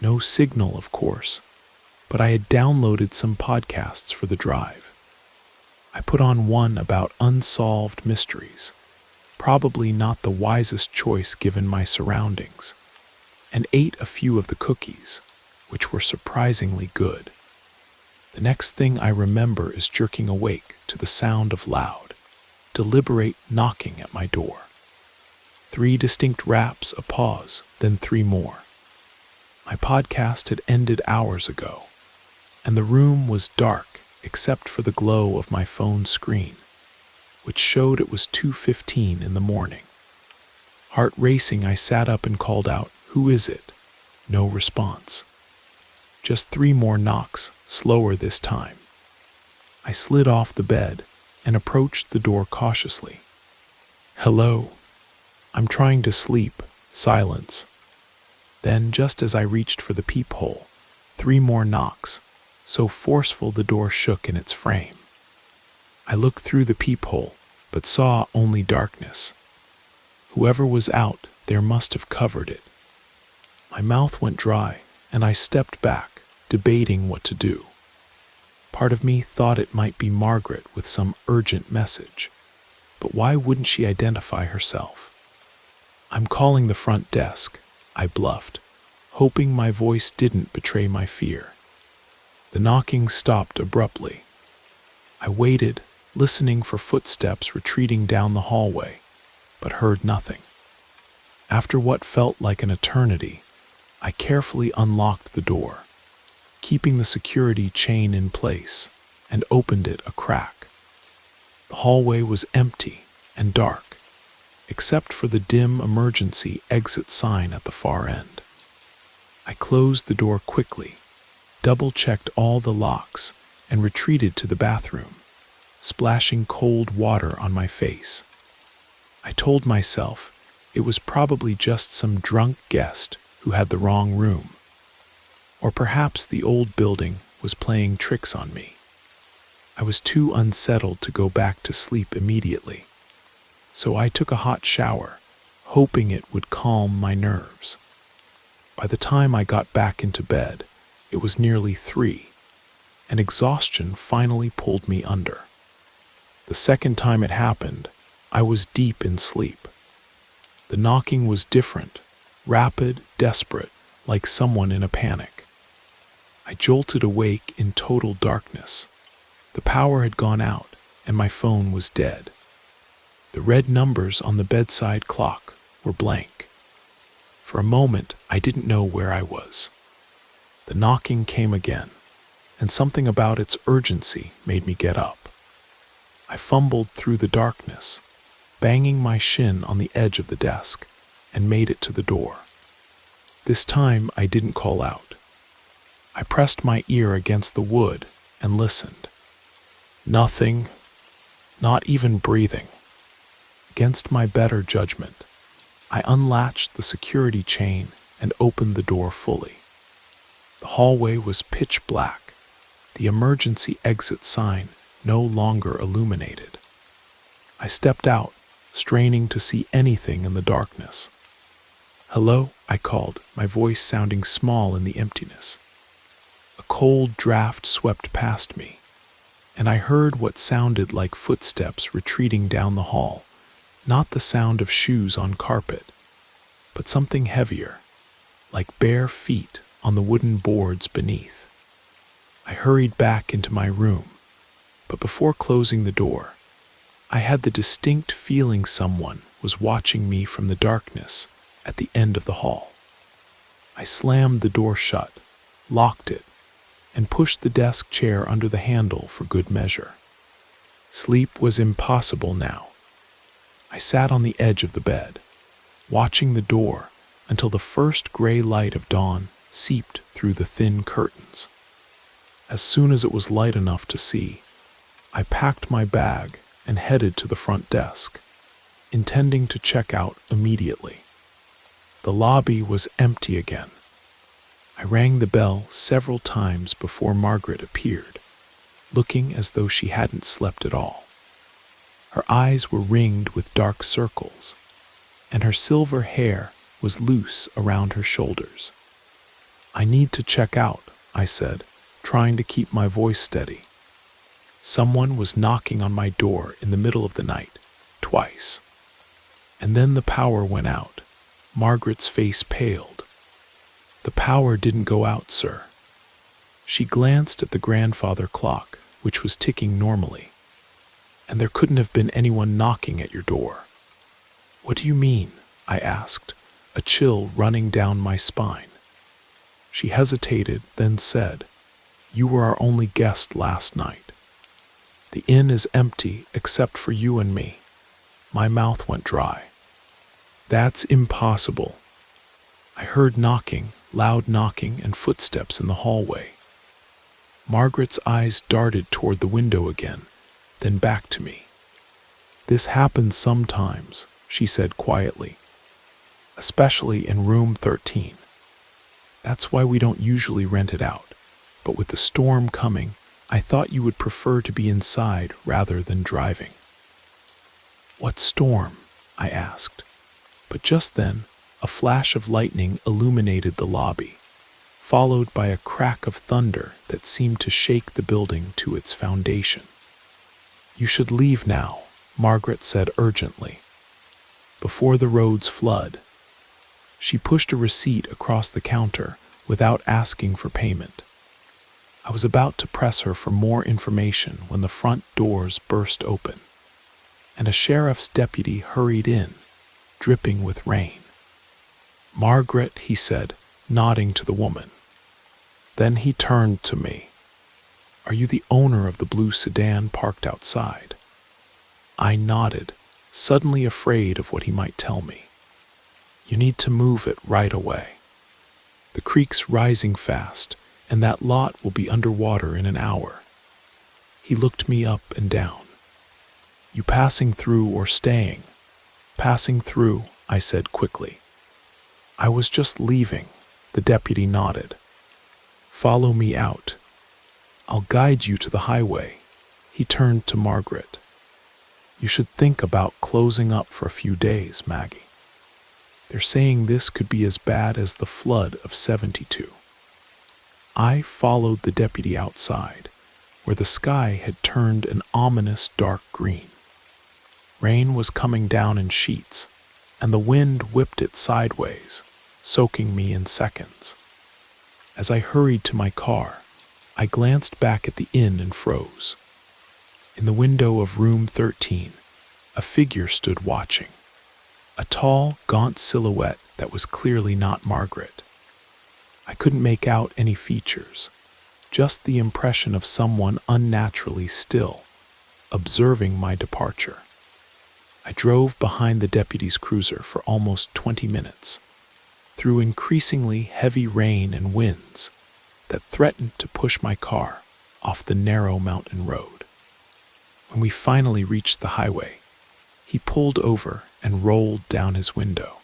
No signal, of course, but I had downloaded some podcasts for the drive. I put on one about unsolved mysteries, probably not the wisest choice given my surroundings, and ate a few of the cookies, which were surprisingly good. The next thing I remember is jerking awake to the sound of loud, deliberate knocking at my door. 3 distinct raps, a pause, then 3 more. My podcast had ended hours ago, and the room was dark except for the glow of my phone screen, which showed it was 2:15 in the morning. Heart racing, I sat up and called out, "Who is it?" No response. Just 3 more knocks, slower this time. I slid off the bed and approached the door cautiously. "Hello. I'm trying to sleep." Silence. Then, just as I reached for the peephole, 3 more knocks, so forceful the door shook in its frame. I looked through the peephole, but saw only darkness. Whoever was out there must have covered it. My mouth went dry, and I stepped back, debating what to do. Part of me thought it might be Margaret with some urgent message, but why wouldn't she identify herself? "I'm calling the front desk," I bluffed, hoping my voice didn't betray my fear. The knocking stopped abruptly. I waited, listening for footsteps retreating down the hallway, but heard nothing. After what felt like an eternity, I carefully unlocked the door, keeping the security chain in place, and opened it a crack. The hallway was empty and dark, except for the dim emergency exit sign at the far end. I closed the door quickly, double-checked all the locks, and retreated to the bathroom, splashing cold water on my face. I told myself it was probably just some drunk guest who had the wrong room. Or perhaps the old building was playing tricks on me. I was too unsettled to go back to sleep immediately, so I took a hot shower, hoping it would calm my nerves. By the time I got back into bed, it was nearly 3, and exhaustion finally pulled me under. The second time it happened, I was deep in sleep. The knocking was different, rapid, desperate, like someone in a panic. I jolted awake in total darkness. The power had gone out, and my phone was dead. The red numbers on the bedside clock were blank. For a moment, I didn't know where I was. The knocking came again, and something about its urgency made me get up. I fumbled through the darkness, banging my shin on the edge of the desk, and made it to the door. This time, I didn't call out. I pressed my ear against the wood and listened. Nothing, not even breathing. Against my better judgment, I unlatched the security chain and opened the door fully. The hallway was pitch black, the emergency exit sign no longer illuminated. I stepped out, straining to see anything in the darkness. "Hello," I called, my voice sounding small in the emptiness. A cold draft swept past me, and I heard what sounded like footsteps retreating down the hall, Not the sound of shoes on carpet, but something heavier, like bare feet on the wooden boards beneath. I hurried back into my room, but before closing the door, I had the distinct feeling someone was watching me from the darkness at the end of the hall. I slammed the door shut, locked it, and pushed the desk chair under the handle for good measure. Sleep was impossible now. I sat on the edge of the bed, watching the door until the first gray light of dawn seeped through the thin curtains. As soon as it was light enough to see, I packed my bag and headed to the front desk, intending to check out immediately. The lobby was empty again. I rang the bell several times before Margaret appeared, looking as though she hadn't slept at all. Her eyes were ringed with dark circles, and her silver hair was loose around her shoulders. "I need to check out," I said, trying to keep my voice steady. Someone was knocking on my door in the middle of the night, twice. And then the power went out. Margaret's face paled. "The power didn't go out, sir." She glanced at the grandfather clock, which was ticking normally. "And there couldn't have been anyone knocking at your door." "What do you mean?" I asked, a chill running down my spine. She hesitated, then said, "You were our only guest last night. The inn is empty except for you and me." My mouth went dry. "That's impossible." I heard knocking, loud knocking, and footsteps in the hallway. Margaret's eyes darted toward the window again, then back to me. "This happens sometimes," she said quietly, "especially in room 13. That's why we don't usually rent it out. But with the storm coming, I thought you would prefer to be inside rather than driving." "What storm?" I asked. But just then, a flash of lightning illuminated the lobby, followed by a crack of thunder that seemed to shake the building to its foundation. "You should leave now," Margaret said urgently, "before the roads flood." She pushed a receipt across the counter without asking for payment. I was about to press her for more information when the front doors burst open, and a sheriff's deputy hurried in, dripping with rain. "Margaret," he said, nodding to the woman. Then he turned to me. "Are you the owner of the blue sedan parked outside?" I nodded, suddenly afraid of what he might tell me. "You need to move it right away. The creek's rising fast, and that lot will be underwater in an hour." He looked me up and down. "You passing through or staying?" "Passing through," I said quickly. "I was just leaving," the deputy nodded. "Follow me out. I'll guide you to the highway." He turned to Margaret. "You should think about closing up for a few days, Maggie. They're saying this could be as bad as the flood of '72. I followed the deputy outside, where the sky had turned an ominous dark green. Rain was coming down in sheets, and the wind whipped it sideways, soaking me in seconds. As I hurried to my car, I glanced back at the inn and froze. In the window of room 13, a figure stood watching, a tall, gaunt silhouette that was clearly not Margaret. I couldn't make out any features, just the impression of someone unnaturally still, observing my departure. I drove behind the deputy's cruiser for almost 20 minutes, through increasingly heavy rain and winds that threatened to push my car off the narrow mountain road. When we finally reached the highway, he pulled over and rolled down his window.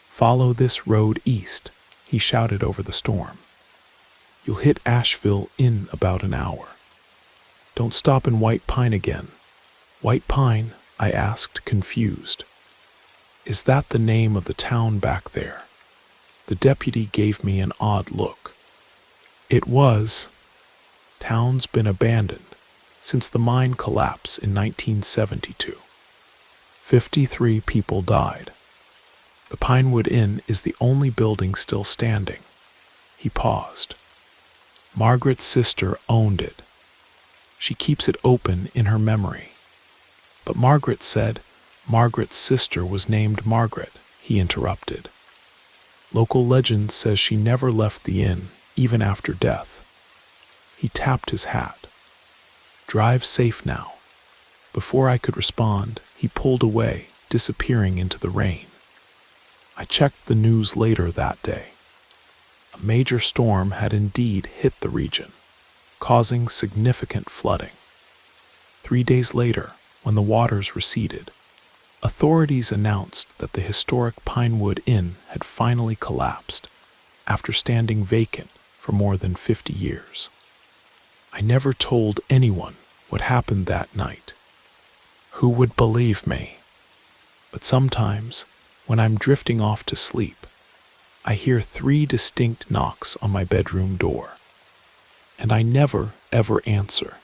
"Follow this road east," he shouted over the storm. "You'll hit Asheville in about an hour. Don't stop in White Pine again." "White Pine?" I asked, confused. "Is that the name of the town back there?" The deputy gave me an odd look. "It was. Town's been abandoned since the mine collapse in 1972. 53 people died. The Pinewood Inn is the only building still standing. He paused. Margaret's sister owned it. She keeps it open in her memory. But Margaret said Margaret's sister was named Margaret, he interrupted. Local legend says she never left the inn, even after death. He tapped his hat. Drive safe now. Before I could respond, he pulled away, disappearing into the rain. I checked the news later that day. A major storm had indeed hit the region, causing significant flooding. 3 days later, when the waters receded, authorities announced that the historic Pinewood Inn had finally collapsed after standing vacant for more than 50 years. I never told anyone what happened that night. Who would believe me? But sometimes, when I'm drifting off to sleep, I hear 3 distinct knocks on my bedroom door, and I never, ever answer.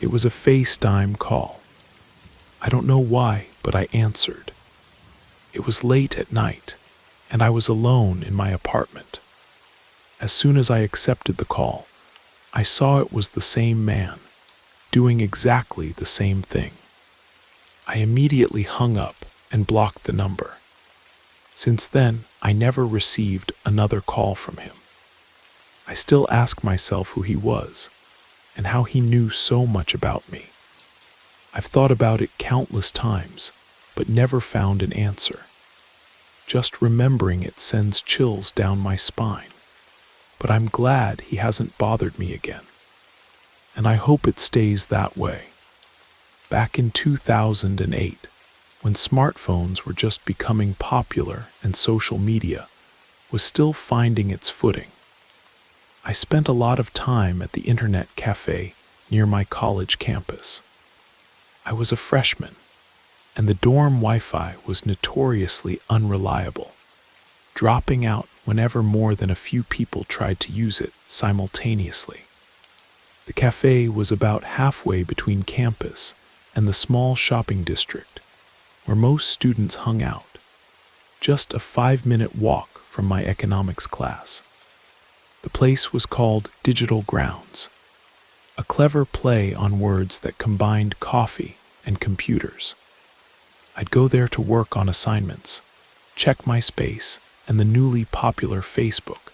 It was a FaceTime call. I don't know why, but I answered. It was late at night, and I was alone in my apartment. As soon as I accepted the call, I saw it was the same man, doing exactly the same thing. I immediately hung up and blocked the number. Since then, I never received another call from him. I still ask myself who he was, and how he knew so much about me. I've thought about it countless times, but never found an answer. Just remembering it sends chills down my spine. But I'm glad he hasn't bothered me again. And I hope it stays that way. Back in 2008, when smartphones were just becoming popular and social media was still finding its footing, I spent a lot of time at the internet cafe near my college campus. I was a freshman, and the dorm Wi-Fi was notoriously unreliable, dropping out whenever more than a few people tried to use it simultaneously. The cafe was about halfway between campus and the small shopping district where most students hung out, just a 5-minute walk from my economics class. The place was called Digital Grounds, a clever play on words that combined coffee and computers. I'd go there to work on assignments, check MySpace and the newly popular Facebook,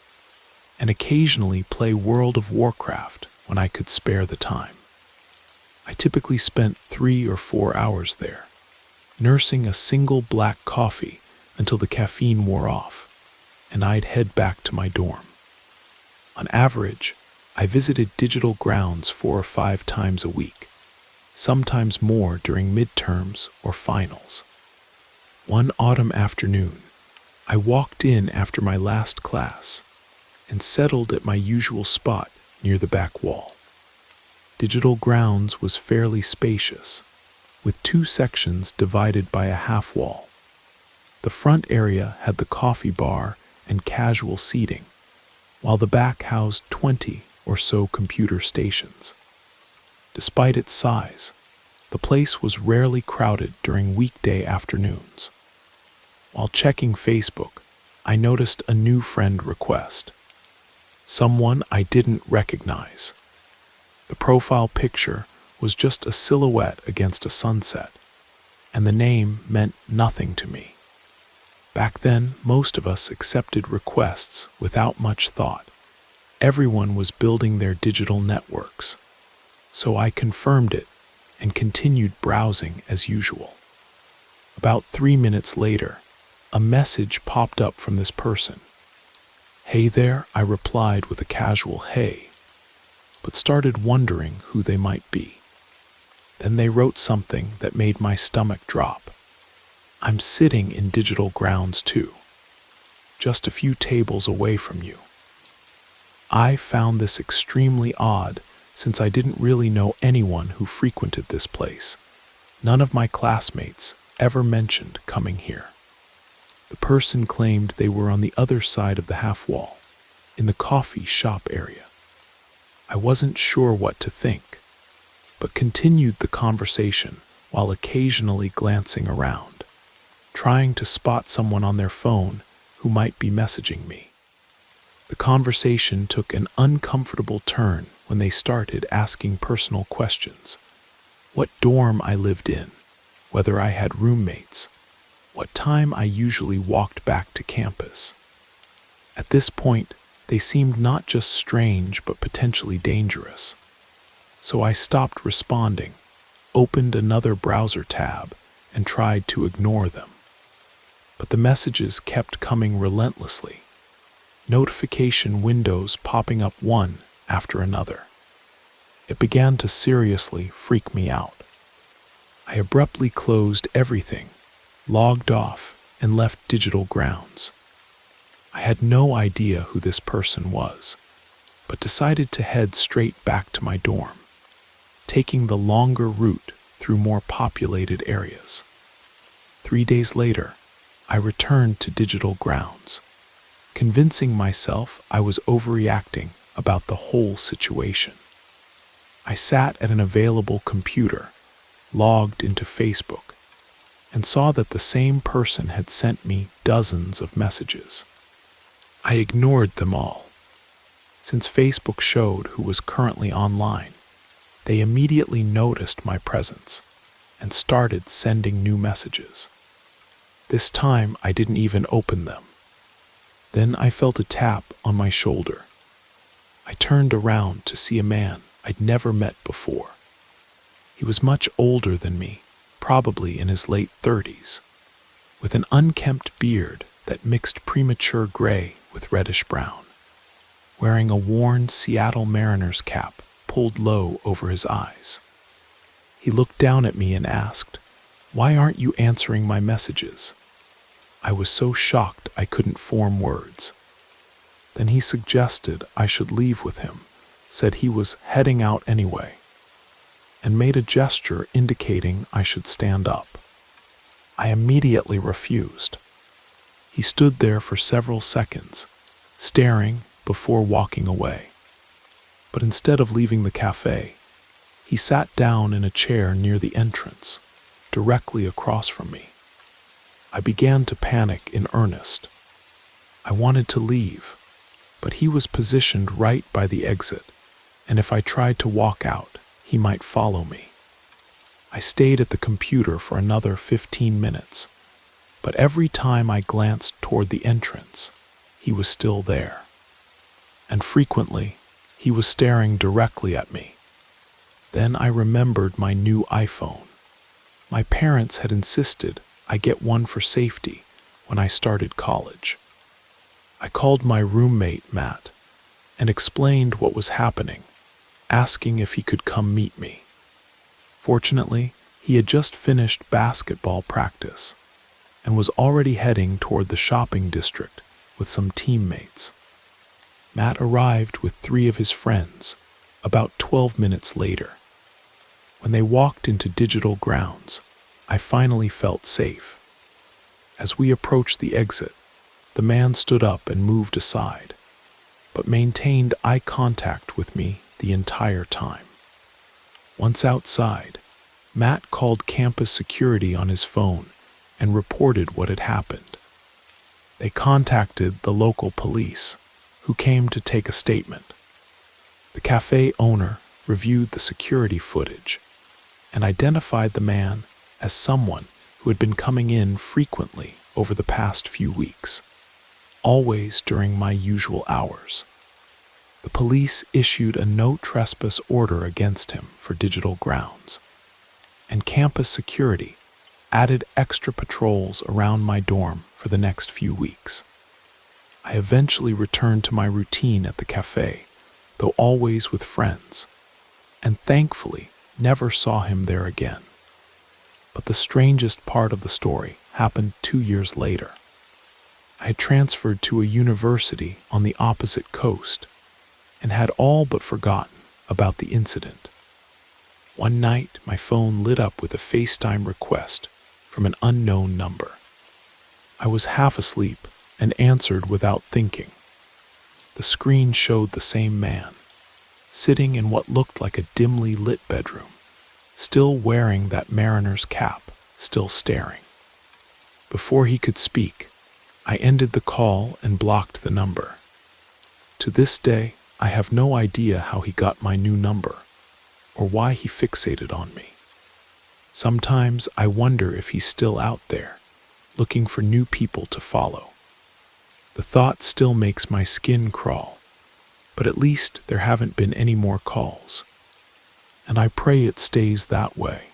and occasionally play World of Warcraft when I could spare the time. I typically spent 3 or 4 hours there, nursing a single black coffee until the caffeine wore off, and I'd head back to my dorm. On average, I visited Digital Grounds 4 or 5 times a week, sometimes more during midterms or finals. One autumn afternoon, I walked in after my last class and settled at my usual spot near the back wall. Digital Grounds was fairly spacious, with 2 sections divided by a half wall. The front area had the coffee bar and casual seating, while the back housed 20 or so computer stations. Despite its size, the place was rarely crowded during weekday afternoons. While checking Facebook, I noticed a new friend request. Someone I didn't recognize. The profile picture was just a silhouette against a sunset, and the name meant nothing to me. Back then, most of us accepted requests without much thought. Everyone was building their digital networks, so I confirmed it and continued browsing as usual. About 3 minutes later, a message popped up from this person. "Hey there," I replied with a casual "hey," but started wondering who they might be. Then they wrote something that made my stomach drop. "I'm sitting in Digital Grounds too, just a few tables away from you." I found this extremely odd since I didn't really know anyone who frequented this place. None of my classmates ever mentioned coming here. The person claimed they were on the other side of the half wall, in the coffee shop area. I wasn't sure what to think, but continued the conversation while occasionally glancing around, trying to spot someone on their phone who might be messaging me. The conversation took an uncomfortable turn when they started asking personal questions. What dorm I lived in, whether I had roommates, what time I usually walked back to campus. At this point, they seemed not just strange but potentially dangerous. So I stopped responding, opened another browser tab, and tried to ignore them. But the messages kept coming relentlessly, notification windows popping up one after another. It began to seriously freak me out. I abruptly closed everything, logged off, and left Digital Grounds. I had no idea who this person was, but decided to head straight back to my dorm, taking the longer route through more populated areas. 3 days later, I returned to Digital Grounds, convincing myself I was overreacting about the whole situation. I sat at an available computer, logged into Facebook, and saw that the same person had sent me dozens of messages. I ignored them all. Since Facebook showed who was currently online, they immediately noticed my presence and started sending new messages. This time I didn't even open them. Then I felt a tap on my shoulder. I turned around to see a man I'd never met before. He was much older than me, probably in his late 30s, with an unkempt beard that mixed premature gray with reddish brown, wearing a worn Seattle Mariners cap pulled low over his eyes. He looked down at me and asked, "Why aren't you answering my messages?" I was so shocked I couldn't form words. Then he suggested I should leave with him, said he was heading out anyway, and made a gesture indicating I should stand up. I immediately refused. He stood there for several seconds, staring before walking away. But instead of leaving the cafe, he sat down in a chair near the entrance, directly across from me. I began to panic in earnest. I wanted to leave, but he was positioned right by the exit, and if I tried to walk out, he might follow me. I stayed at the computer for another 15 minutes, but every time I glanced toward the entrance, he was still there. And frequently, he was staring directly at me. Then I remembered my new iPhone. My parents had insisted I get one for safety when I started college. I called my roommate, Matt, and explained what was happening, asking if he could come meet me. Fortunately, he had just finished basketball practice and was already heading toward the shopping district with some teammates. Matt arrived with 3 of his friends about 12 minutes later. When they walked into Digital Grounds, I finally felt safe. As we approached the exit, the man stood up and moved aside, but maintained eye contact with me the entire time. Once outside, Matt called campus security on his phone and reported what had happened. They contacted the local police, who came to take a statement. The cafe owner reviewed the security footage and identified the man as someone who had been coming in frequently over the past few weeks, always during my usual hours. The police issued a no trespass order against him for Digital Grounds, and campus security added extra patrols around my dorm for the next few weeks. I eventually returned to my routine at the cafe, though always with friends, and thankfully never saw him there again. But the strangest part of the story happened 2 years later. I had transferred to a university on the opposite coast and had all but forgotten about the incident. One night, my phone lit up with a FaceTime request from an unknown number. I was half asleep and answered without thinking. The screen showed the same man, sitting in what looked like a dimly lit bedroom, still wearing that mariner's cap, still staring. Before he could speak, I ended the call and blocked the number. To this day, I have no idea how he got my new number, or why he fixated on me. Sometimes I wonder if he's still out there, looking for new people to follow. The thought still makes my skin crawl, but at least there haven't been any more calls. And I pray it stays that way.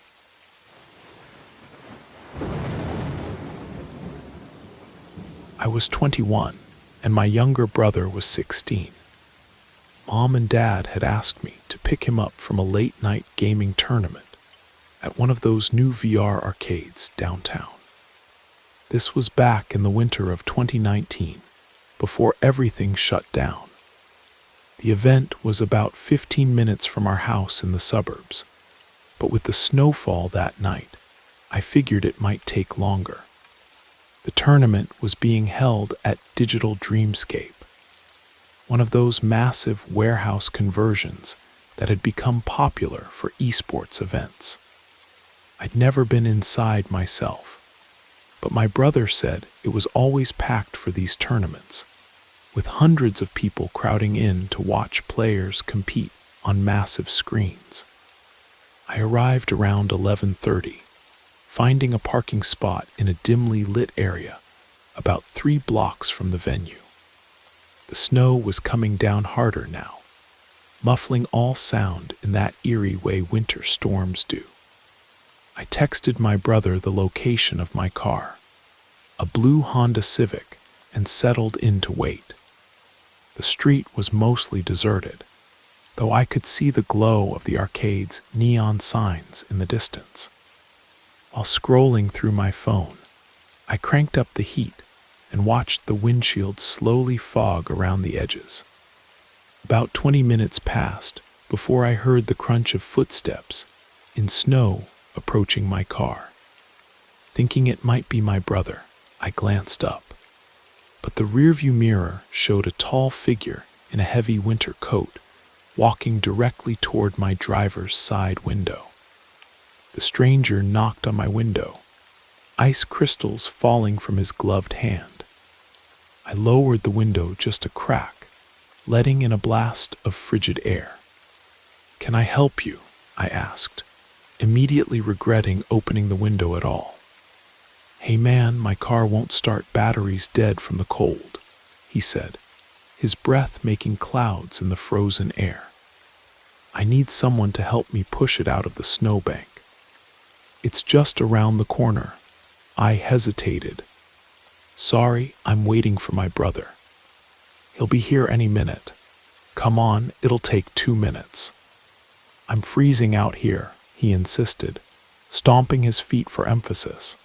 I was 21, and my younger brother was 16. Mom and Dad had asked me to pick him up from a late-night gaming tournament at one of those new VR arcades downtown. This was back in the winter of 2019, before everything shut down. The event was about 15 minutes from our house in the suburbs, but with the snowfall that night, I figured it might take longer. The tournament was being held at Digital Dreamscape, one of those massive warehouse conversions that had become popular for esports events. I'd never been inside myself, but my brother said it was always packed for these tournaments, with hundreds of people crowding in to watch players compete on massive screens. I arrived around 11:30, finding a parking spot in a dimly lit area about 3 blocks from the venue. The snow was coming down harder now, muffling all sound in that eerie way winter storms do. I texted my brother the location of my car, a blue Honda Civic, and settled in to wait. The street was mostly deserted, though I could see the glow of the arcade's neon signs in the distance. While scrolling through my phone, I cranked up the heat and watched the windshield slowly fog around the edges. About 20 minutes passed before I heard the crunch of footsteps in snow approaching my car. Thinking it might be my brother, I glanced up, but the rearview mirror showed a tall figure in a heavy winter coat walking directly toward my driver's side window. The stranger knocked on my window, ice crystals falling from his gloved hand. I lowered the window just a crack, letting in a blast of frigid air. "Can I help you?" I asked, immediately regretting opening the window at all. "Hey man, my car won't start, battery's dead from the cold," he said, his breath making clouds in the frozen air. "I need someone to help me push it out of the snowbank." "It's just around the corner." I hesitated. "Sorry, I'm waiting for my brother. He'll be here any minute." "Come on, it'll take 2 minutes." "I'm freezing out here," he insisted, stomping his feet for emphasis.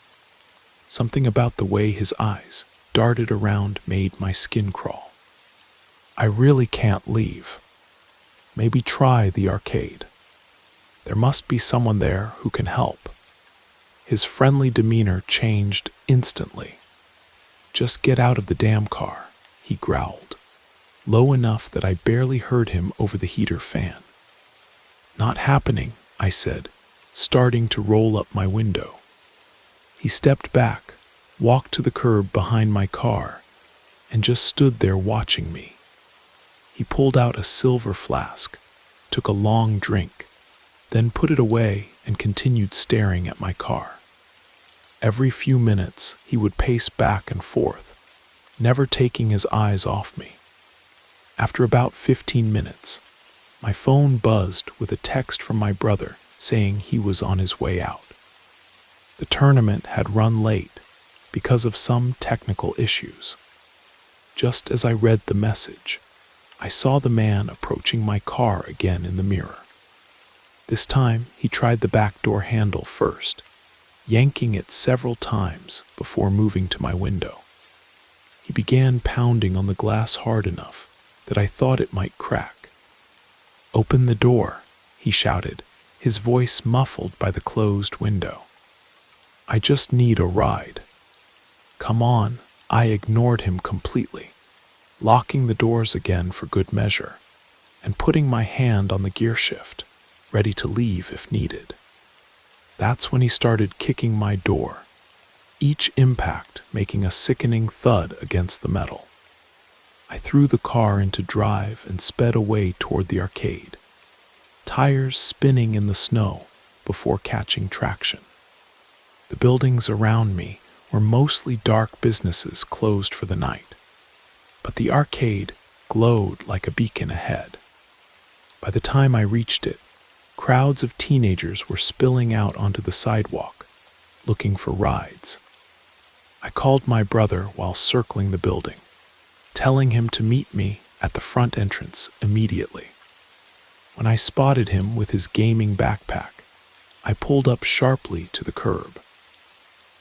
Something about the way his eyes darted around made my skin crawl. "I really can't leave. Maybe try the arcade. There must be someone there who can help." His friendly demeanor changed instantly. "Just get out of the damn car," he growled, low enough that I barely heard him over the heater fan. "Not happening," I said, starting to roll up my window. He stepped back, walked to the curb behind my car, and just stood there watching me. He pulled out a silver flask, took a long drink, then put it away and continued staring at my car. Every few minutes, he would pace back and forth, never taking his eyes off me. After about 15 minutes, my phone buzzed with a text from my brother saying he was on his way out. The tournament had run late because of some technical issues. Just as I read the message, I saw the man approaching my car again in the mirror. This time, he tried the back door handle first, yanking it several times before moving to my window. He began pounding on the glass hard enough that I thought it might crack. "Open the door," he shouted, his voice muffled by the closed window. "I just need a ride." "Come on," I ignored him completely, locking the doors again for good measure. and putting my hand on the gear shift, ready to leave if needed. That's when he started kicking my door, each impact making a sickening thud against the metal. I threw the car into drive and sped away toward the arcade, tires spinning in the snow before catching traction. The buildings around me were mostly dark businesses closed for the night, but the arcade glowed like a beacon ahead. By the time I reached it, crowds of teenagers were spilling out onto the sidewalk, looking for rides. I called my brother while circling the building, telling him to meet me at the front entrance immediately. When I spotted him with his gaming backpack, I pulled up sharply to the curb.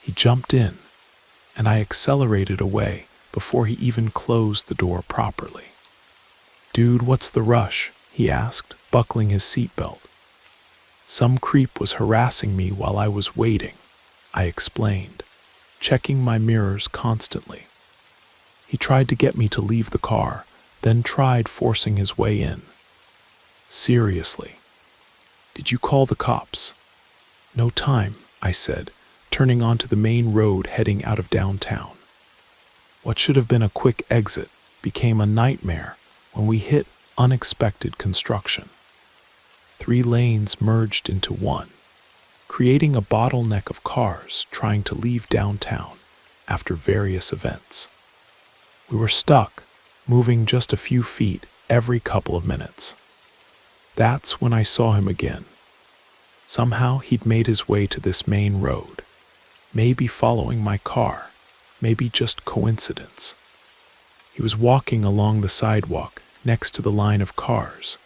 He jumped in, and I accelerated away before he even closed the door properly. "Dude, what's the rush?" he asked, buckling his seatbelt. "Some creep was harassing me while I was waiting," I explained, checking my mirrors constantly. He tried to get me to leave the car, then tried forcing his way in. "Seriously? Did you call the cops?" "No time," I said, turning onto the main road heading out of downtown. What should have been a quick exit became a nightmare when we hit unexpected construction. 3 lanes merged into one, creating a bottleneck of cars trying to leave downtown after various events. We were stuck, moving just a few feet every couple of minutes. That's when I saw him again. Somehow he'd made his way to this main road, maybe following my car, maybe just coincidence. He was walking along the sidewalk next to the line of cars,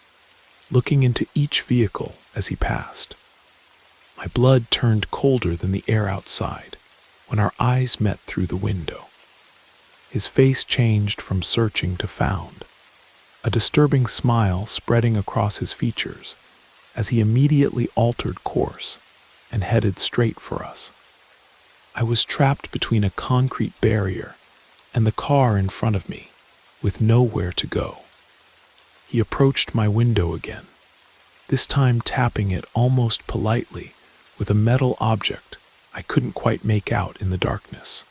looking into each vehicle as he passed. My blood turned colder than the air outside when our eyes met through the window. His face changed from searching to found, a disturbing smile spreading across his features as he immediately altered course and headed straight for us. I was trapped between a concrete barrier and the car in front of me, with nowhere to go. He approached my window again, this time tapping it almost politely with a metal object I couldn't quite make out in the darkness.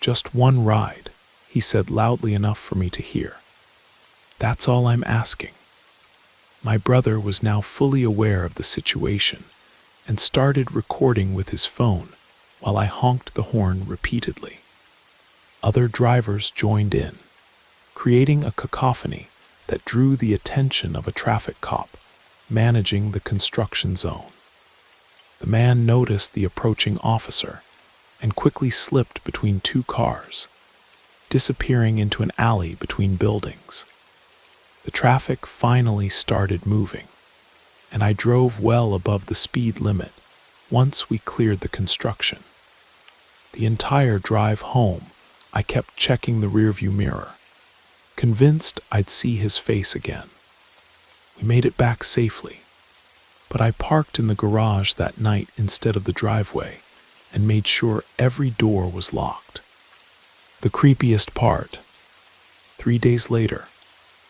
"Just one ride," he said loudly enough for me to hear. "That's all I'm asking." My brother was now fully aware of the situation and started recording with his phone while I honked the horn repeatedly. Other drivers joined in, creating a cacophony that drew the attention of a traffic cop managing the construction zone. The man noticed the approaching officer and quickly slipped between 2 cars, disappearing into an alley between buildings. The traffic finally started moving, and I drove well above the speed limit once we cleared the construction. The entire drive home, I kept checking the rearview mirror, convinced I'd see his face again. We made it back safely, but I parked in the garage that night instead of the driveway and made sure every door was locked. The creepiest part: 3 days later,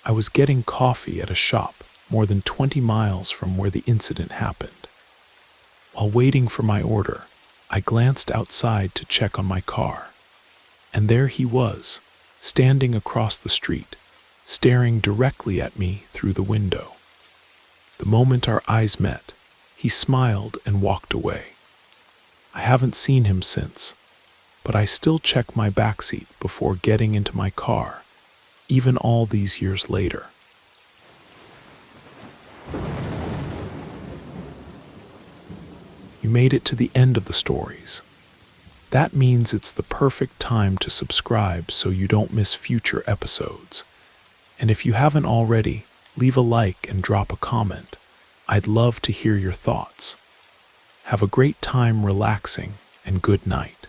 I was getting coffee at a shop more than 20 miles from where the incident happened. While waiting for my order, I glanced outside to check on my car, and there he was, standing across the street, staring directly at me through the window. The moment our eyes met, he smiled and walked away. I haven't seen him since, but I still check my backseat before getting into my car, even all these years later. You made it to the end of the stories. That means it's the perfect time to subscribe so you don't miss future episodes. And if you haven't already, leave a like and drop a comment. I'd love to hear your thoughts. Have a great time relaxing, and good night.